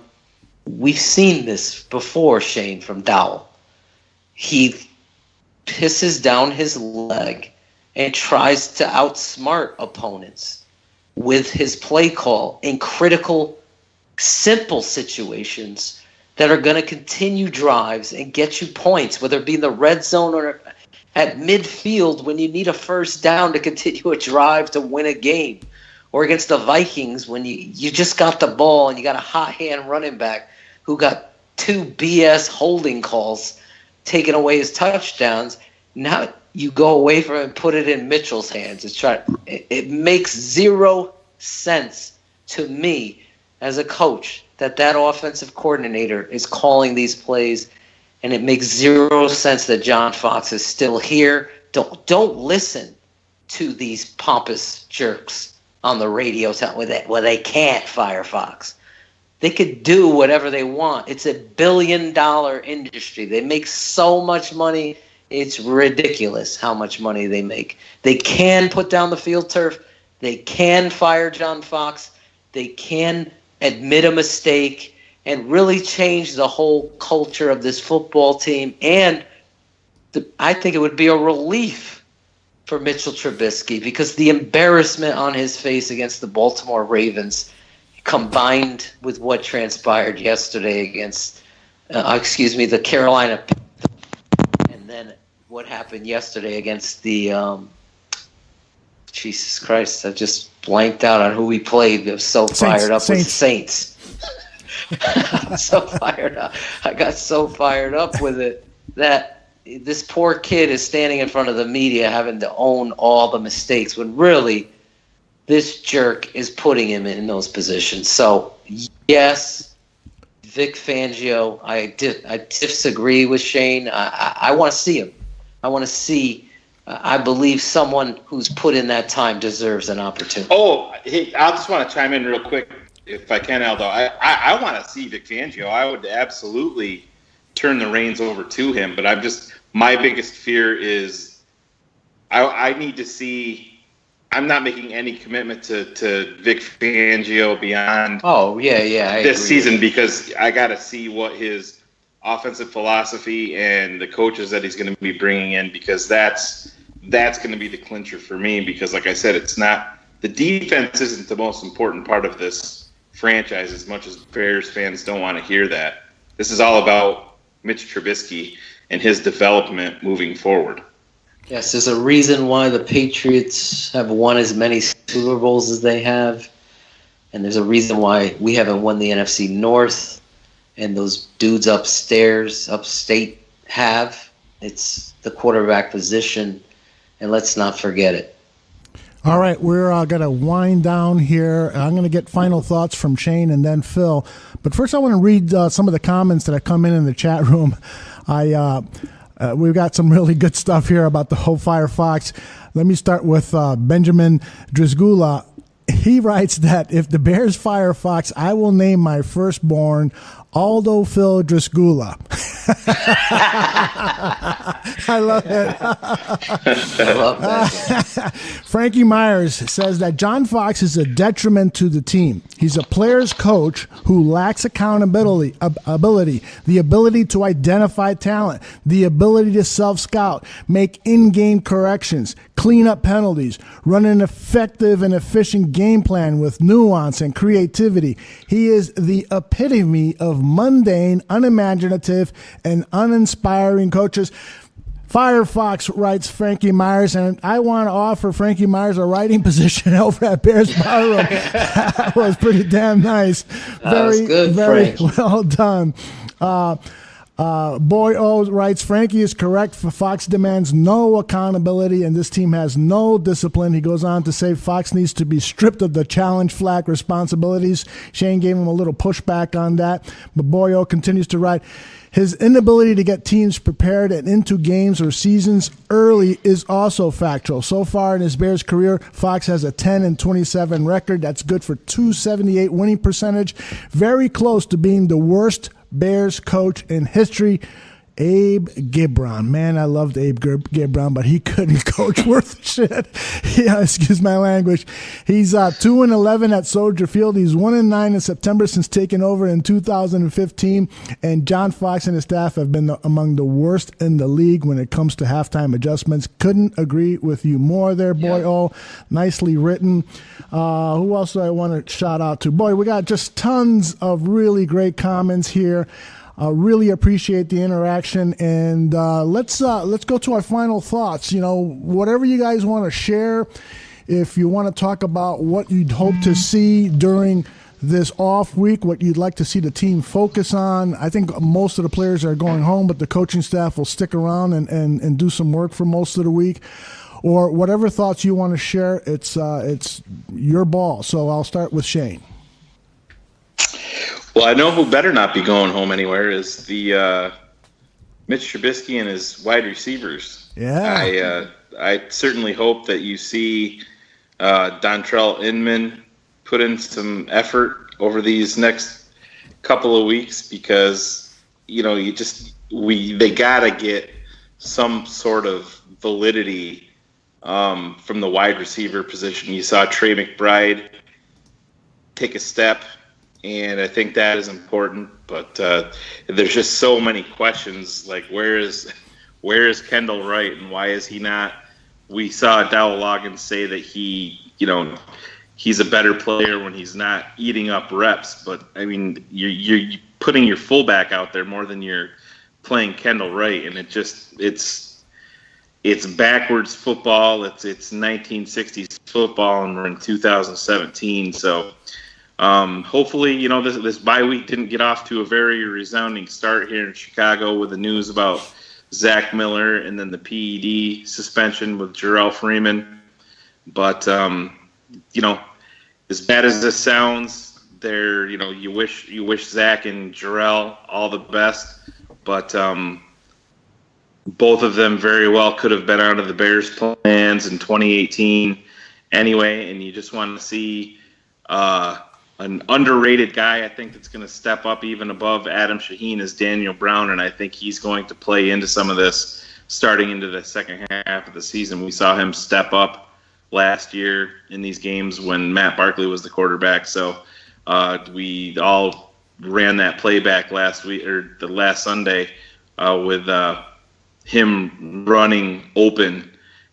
We've seen this before, Shane, from Dowell. He pisses down his leg and tries to outsmart opponents with his play call in critical, simple situations that are going to continue drives and get you points, whether it be in the red zone or at midfield when you need a first down to continue a drive to win a game, or against the Vikings when you just got the ball and you got a hot hand running back who got 2 BS holding calls taking away his touchdowns. Now you go away from it and put it in Mitchell's hands. It makes zero sense to me as a coach that offensive coordinator is calling these plays. And it makes zero sense that John Fox is still here. Don't listen to these pompous jerks on the radio where they can't fire Fox. They could do whatever they want. It's $1 billion industry. They make so much money. It's ridiculous how much money they make. They can put down the field turf. They can fire John Fox. They can admit a mistake and really change the whole culture of this football team. And I think it would be a relief for Mitchell Trubisky, because the embarrassment on his face against the Baltimore Ravens, combined with what transpired yesterday against, the Carolina Panthers, and then what happened yesterday against the, Jesus Christ, I just blanked out on who we played. I was so fired up with Saints. So fired up. I got so fired up with it that this poor kid is standing in front of the media having to own all the mistakes, when really this jerk is putting him in those positions. So, yes, Vic Fangio, I disagree with Shane. I want to see him. I want to see. I believe someone who's put in that time deserves an opportunity. Oh, hey, I just want to chime in real quick, if I can, Aldo. I want to see Vic Fangio. I would absolutely turn the reins over to him, but my biggest fear is I need to see. I'm not making any commitment to Vic Fangio beyond this season because I got to see what his offensive philosophy and the coaches that he's going to be bringing in, because that's going to be the clincher for me. Because, like I said, it's not the defense isn't the most important part of this franchise, as much as Bears fans don't want to hear that. This is all about Mitch Trubisky and his development moving forward. Yes, there's a reason why the Patriots have won as many Super Bowls as they have, and there's a reason why we haven't won the NFC North, and those dudes upstate have. It's the quarterback position, and let's not forget it. All right, we're going to wind down here. I'm going to get final thoughts from Shane and then Phil. But first I want to read some of the comments that have come in the chat room. We've got some really good stuff here about the whole Firefox. Let me start with Benjamin Drizgula. He writes that if the Bears fire Fox, I will name my firstborn Aldo Phil Drizgula. I love it. I love that. Frankie Myers says that John Fox is a detriment to the team. He's a player's coach who lacks accountability, the ability to identify talent, the ability to self-scout, make in-game corrections, clean up penalties, run an effective and efficient game plan with nuance and creativity. He is the epitome of mundane, unimaginative, and uninspiring coaches. Firefox, writes Frankie Myers, and I want to offer Frankie Myers a writing position over at Bears Barroom. That was pretty damn nice. Very well done. Boy O writes, Frankie is correct. Fox demands no accountability, and this team has no discipline. He goes on to say Fox needs to be stripped of the challenge flag responsibilities. Shane gave him a little pushback on that, but Boy O continues to write, his inability to get teams prepared and into games or seasons early is also factual. So far in his Bears career, Fox has a 10-27 record. That's good for .278 winning percentage. Very close to being the worst Bears coach in history. Abe Gibron. Man, I loved Abe Gibron, but he couldn't coach worth a shit. Yeah, excuse my language. He's 2-11 at Soldier Field. He's 1-9 in September since taking over in 2015. And John Fox and his staff have been among the worst in the league when it comes to halftime adjustments. Couldn't agree with you more there, boy. Yeah. Oh, nicely written. Who else do I want to shout out to? Boy, we got just tons of really great comments here. Really appreciate the interaction, and let's go to our final thoughts. You know, whatever you guys want to share, if you want to talk about what you'd hope to see during this off week, what you'd like to see the team focus on. I think most of the players are going home, but the coaching staff will stick around and do some work for most of the week. Or whatever thoughts you want to share, it's your ball. So I'll start with Shane. Well, I know who better not be going home anywhere is the Mitch Trubisky and his wide receivers. Yeah. I certainly hope that you see Dontrell Inman put in some effort over these next couple of weeks, because they gotta get some sort of validity from the wide receiver position. You saw Trey McBride take a step, and I think that is important. But there's just so many questions, like where is Kendall Wright, and why is he not? We saw Dowell Loggins say that he's a better player when he's not eating up reps. But I mean, you're putting your fullback out there more than you're playing Kendall Wright, and it's backwards football. It's 1960s football, and we're in 2017. So. Hopefully, this bye week didn't get off to a very resounding start here in Chicago with the news about Zach Miller and then the PED suspension with Jarrell Freeman. But, as bad as this sounds, you wish Zach and Jarrell all the best. But both of them very well could have been out of the Bears' plans in 2018 anyway, and you just want to see an underrated guy, I think, that's going to step up even above Adam Shaheen is Daniel Brown, and I think he's going to play into some of this starting into the second half of the season. We saw him step up last year in these games when Matt Barkley was the quarterback. So we all ran that playback last week or the last Sunday with him running open,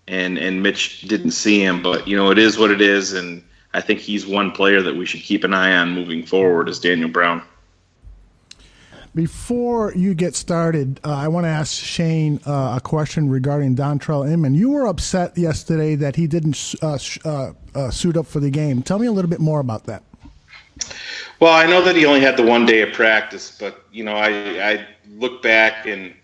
and Mitch didn't see him. But, it is what it is, and I think he's one player that we should keep an eye on moving forward is Daniel Brown. Before you get started, I want to ask Shane a question regarding Dontrell Inman. You were upset yesterday that he didn't suit up for the game. Tell me a little bit more about that. Well, I know that he only had the 1 day of practice, but, I look back and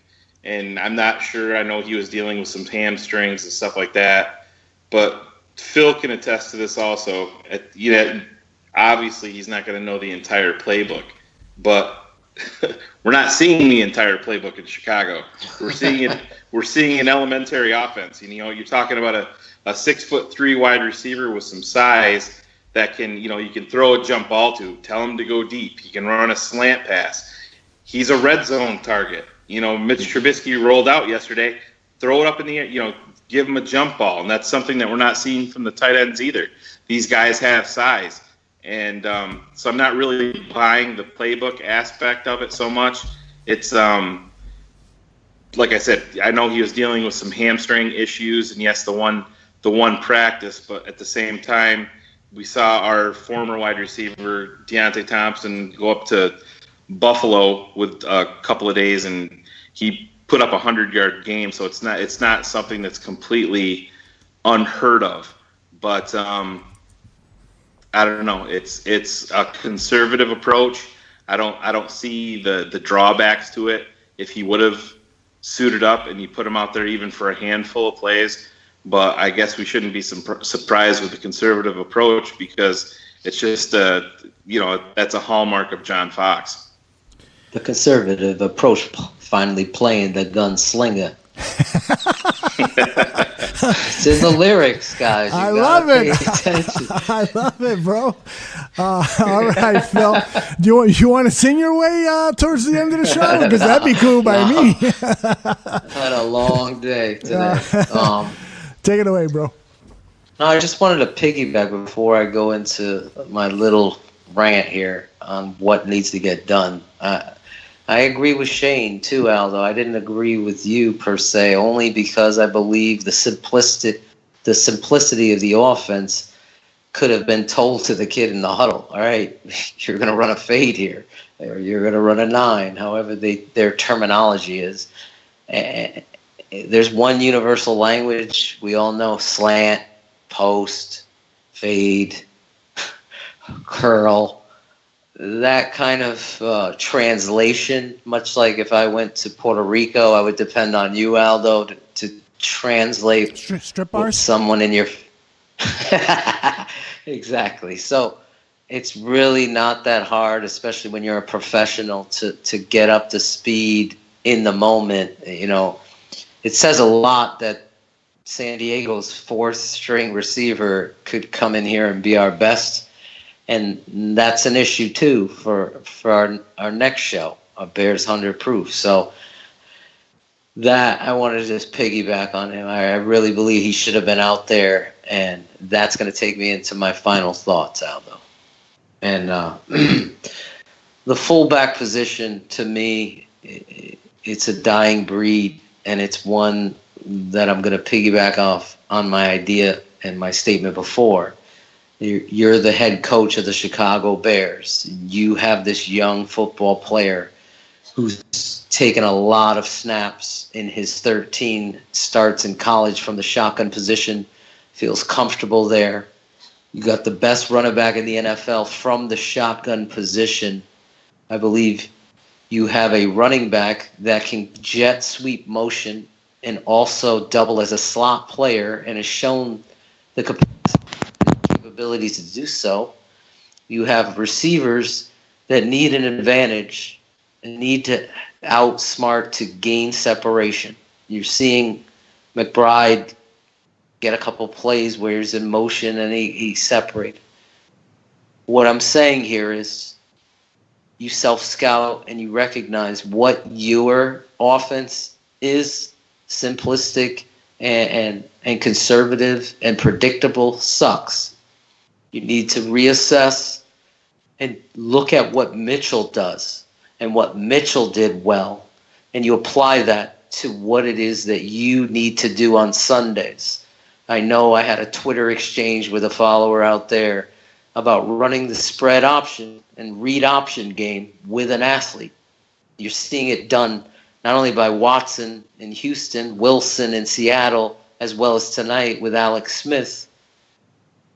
I'm not sure. I know he was dealing with some hamstrings and stuff like that, but Phil can attest to this also. Obviously he's not going to know the entire playbook, but we're not seeing the entire playbook in Chicago. We're seeing an elementary offense. You're talking about a 6'3" wide receiver with some size that can, you can throw a jump ball to, tell him to go deep. He can run a slant pass. He's a red zone target. Mitch Trubisky rolled out yesterday. Throw it up in the air. Give him a jump ball, and that's something that we're not seeing from the tight ends either. These guys have size. And so I'm not really buying the playbook aspect of it so much. It's like I said, I know he was dealing with some hamstring issues, and yes, the one practice, but at the same time, we saw our former wide receiver Deontay Thompson go up to Buffalo with a couple of days, and he put up a 100-yard game. So it's not something that's completely unheard of, but. I don't know. It's a conservative approach. I don't see the drawbacks to it. If he would have suited up and you put him out there even for a handful of plays, but I guess we shouldn't be surprised with the conservative approach because it's just that's a hallmark of John Fox. The conservative approach, finally playing the gunslinger. It's in the lyrics, guys. I love it. I love it, bro. All right, Phil. Do you want to sing your way towards the end of the show? Because that'd be cool by me. Had a long day today. Take it away, bro. No, I just wanted to piggyback before I go into my little rant here on what needs to get done. I agree with Shane too, Aldo. I didn't agree with you per se, only because I believe the simplicity of the offense could have been told to the kid in the huddle. All right, you're going to run a fade here, or you're going to run a 9, however their terminology is. There's one universal language we all know: slant, post, fade, curl. That kind of translation, much like if I went to Puerto Rico, I would depend on you, Aldo, to translate strip bars? Someone in your... Exactly. So it's really not that hard, especially when you're a professional, to get up to speed in the moment. It says a lot that San Diego's 4th-string receiver could come in here and be our best. And that's an issue, too, for our next show, Bears 100 Proof. So that I wanted to just piggyback on him. I really believe he should have been out there, and that's going to take me into my final thoughts, Aldo. And the fullback position, to me, it's a dying breed, and it's one that I'm going to piggyback off on my idea and my statement before. You're the head coach of the Chicago Bears. You have this young football player who's taken a lot of snaps in his 13 starts in college from the shotgun position, feels comfortable there. You got the best running back in the NFL from the shotgun position. I believe you have a running back that can jet sweep motion and also double as a slot player and has shown the capabilities to do so. You have receivers that need an advantage and need to outsmart to gain separation. You're seeing McBride get a couple plays where he's in motion and he's separated. What I'm saying here is you self-scout and you recognize what your offense is simplistic and conservative and predictable sucks. You need to reassess and look at what Mitchell does and what Mitchell did well, and you apply that to what it is that you need to do on Sundays. I know I had a Twitter exchange with a follower out there about running the spread option and read option game with an athlete. You're seeing it done not only by Watson in Houston, Wilson in Seattle, as well as tonight with Alex Smith.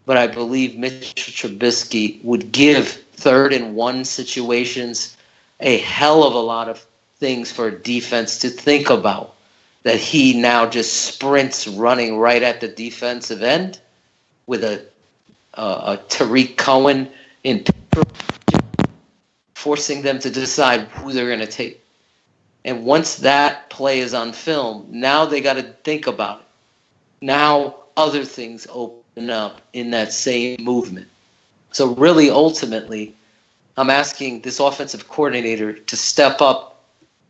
But I believe Mitchell Trubisky would give 3rd and 1 situations a hell of a lot of things for a defense to think about. That he now just sprints running right at the defensive end with a Tariq Cohen in forcing them to decide who they're going to take. And once that play is on film, now they got to think about it. Now other things open up in that same movement. So really, ultimately, I'm asking this offensive coordinator to step up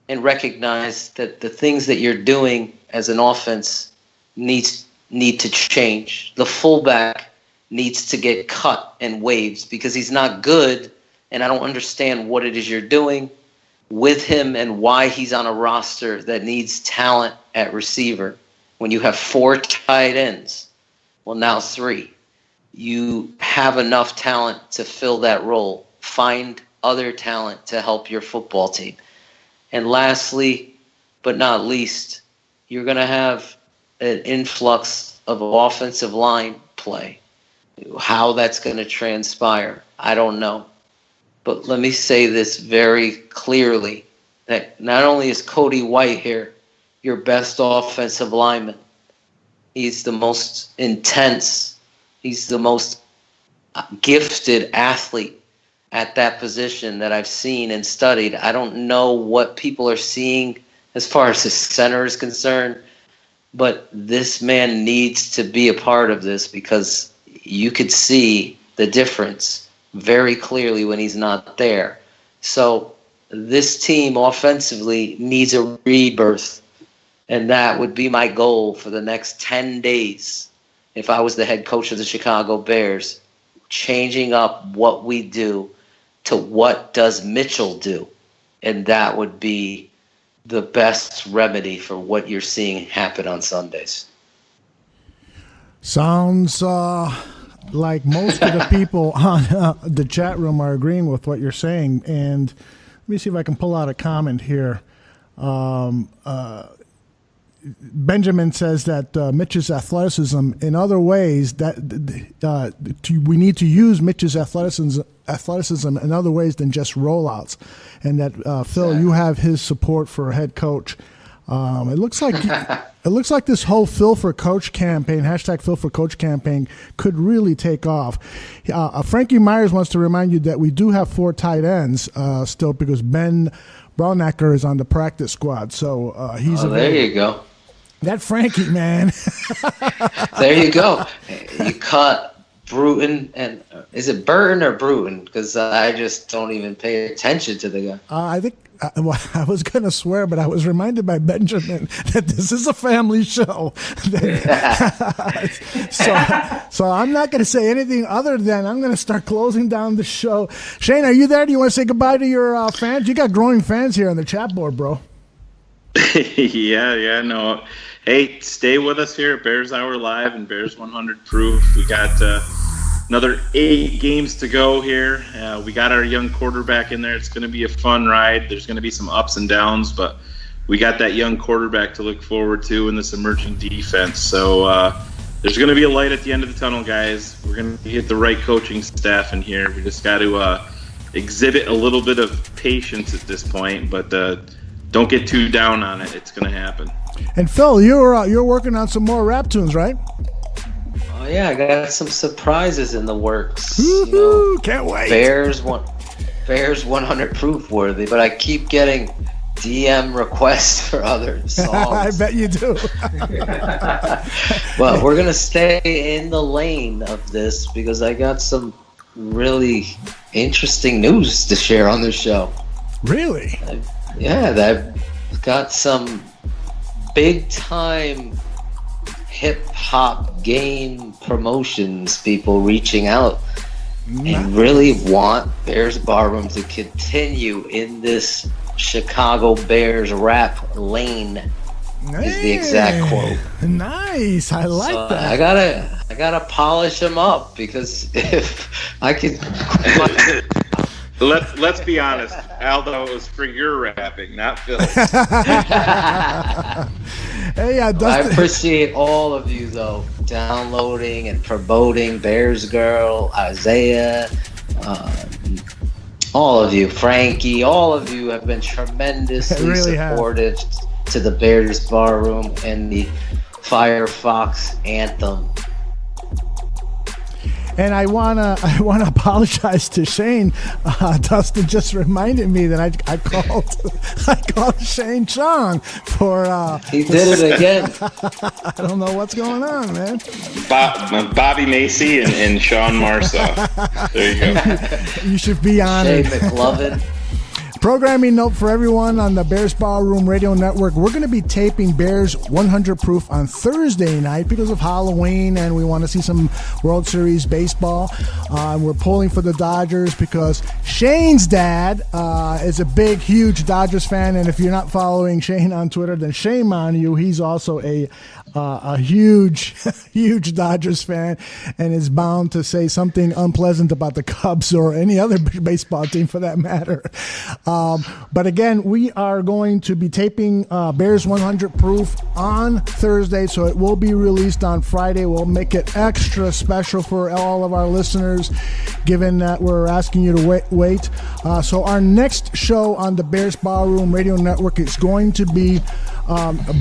and recognize that the things that you're doing as an offense need to change. The fullback needs to get cut and waived because he's not good, and I don't understand what it is you're doing with him and why he's on a roster that needs talent at receiver. When you have 4 tight ends, well, now 3, you have enough talent to fill that role. Find other talent to help your football team. And lastly, but not least, you're going to have an influx of offensive line play. How that's going to transpire, I don't know. But let me say this very clearly, that not only is Cody White here your best offensive lineman, he's the most intense, he's the most gifted athlete at that position that I've seen and studied. I don't know what people are seeing as far as his center is concerned, but this man needs to be a part of this because you could see the difference very clearly when he's not there. So this team offensively needs a rebirth, and that would be my goal for the next 10 days if I was the head coach of the Chicago Bears, changing up what we do to what does Mitchell do, and that would be the best remedy for what you're seeing happen on Sundays. Sounds like most of the people on the chat room are agreeing with what you're saying. And let me see if I can pull out a comment here. Benjamin says that Mitch's athleticism, in other ways, that we need to use Mitch's athleticism in other ways than just rollouts, and that Phil, you have his support for head coach. It looks like this whole Phil for Coach campaign, #Phil for Coach campaign, could really take off. Frankie Myers wants to remind you that we do have 4 tight ends still because Ben Braunacker is on the practice squad, so he's there you go. That Frankie, man. There you go. You caught Bruton, and is it Burton or Bruton? Because I just don't even pay attention to the guy. I think I was going to swear, but I was reminded by Benjamin that this is a family show. So I'm not going to say anything other than I'm going to start closing down the show. Shane, are you there? Do you want to say goodbye to your fans? You got growing fans here on the chat board, bro. Yeah, no. Hey, stay with us here at Bears Hour Live and Bears 100 Proof. We got another 8 games to go here. We got our young quarterback in there. It's going to be a fun ride. There's going to be some ups and downs, but we got that young quarterback to look forward to in this emerging defense. So there's going to be a light at the end of the tunnel, guys. We're going to get the right coaching staff in here. We just got to exhibit a little bit of patience at this point, but don't get too down on it. It's going to happen. And Phil, you're working on some more rap tunes, right? Oh yeah, I got some surprises in the works. Can't wait. Bears 100 Proof worthy, but I keep getting DM requests for other songs. I bet you do. Well, we're gonna stay in the lane of this because I got some really interesting news to share on the show. Really? I've got some big time hip hop game promotions people reaching out and really want Bears Barroom to continue in this Chicago Bears rap lane. Is the exact quote. Nice. I like that. I gotta polish them up, because if I could. Let's be honest, Aldo, it was for your rapping, not Phil's. Hey, I appreciate all of you, though, downloading and promoting Bears Girl, Isaiah, all of you, Frankie, all of you have been tremendously really supportive to the Bears Barroom and the Firefox anthem. And I wanna apologize to Shane. Dustin just reminded me that I called Shane Chong for. He did it again. I don't know what's going on, man. Bobby Macy and Sean Marceau. There you go. You should be honored. Shane McLovin. Programming note for everyone on the Bears Barroom Radio Network. We're going to be taping Bears 100 Proof on Thursday night because of Halloween, and we want to see some World Series baseball. We're pulling for the Dodgers because Shane's dad is a big, huge Dodgers fan, and if you're not following Shane on Twitter, then shame on you. He's also a huge, huge Dodgers fan and is bound to say something unpleasant about the Cubs or any other baseball team for that matter. But again, we are going to be taping Bears 100 Proof on Thursday, so it will be released on Friday. We'll make it extra special for all of our listeners, given that we're asking you to wait. So our next show on the Bears Barroom Radio Network is going to be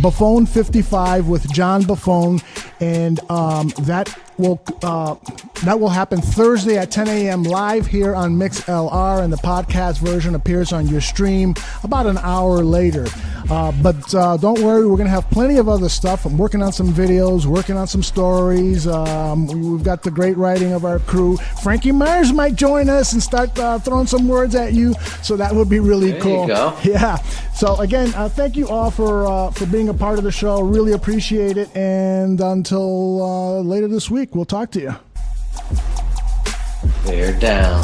Buffon 55 with John Buffon, and that will happen Thursday at 10 a.m. live here on MixLR, and the podcast version appears on your stream about an hour later. But don't worry, we're going to have plenty of other stuff. I'm working on some videos, working on some stories. We've got the great writing of our crew. Frankie Myers might join us and start throwing some words at you, so that would be really cool. There you go. Yeah. So again, thank you all for being a part of the show. Really appreciate it. And until later this week, we'll talk to you. Bear down.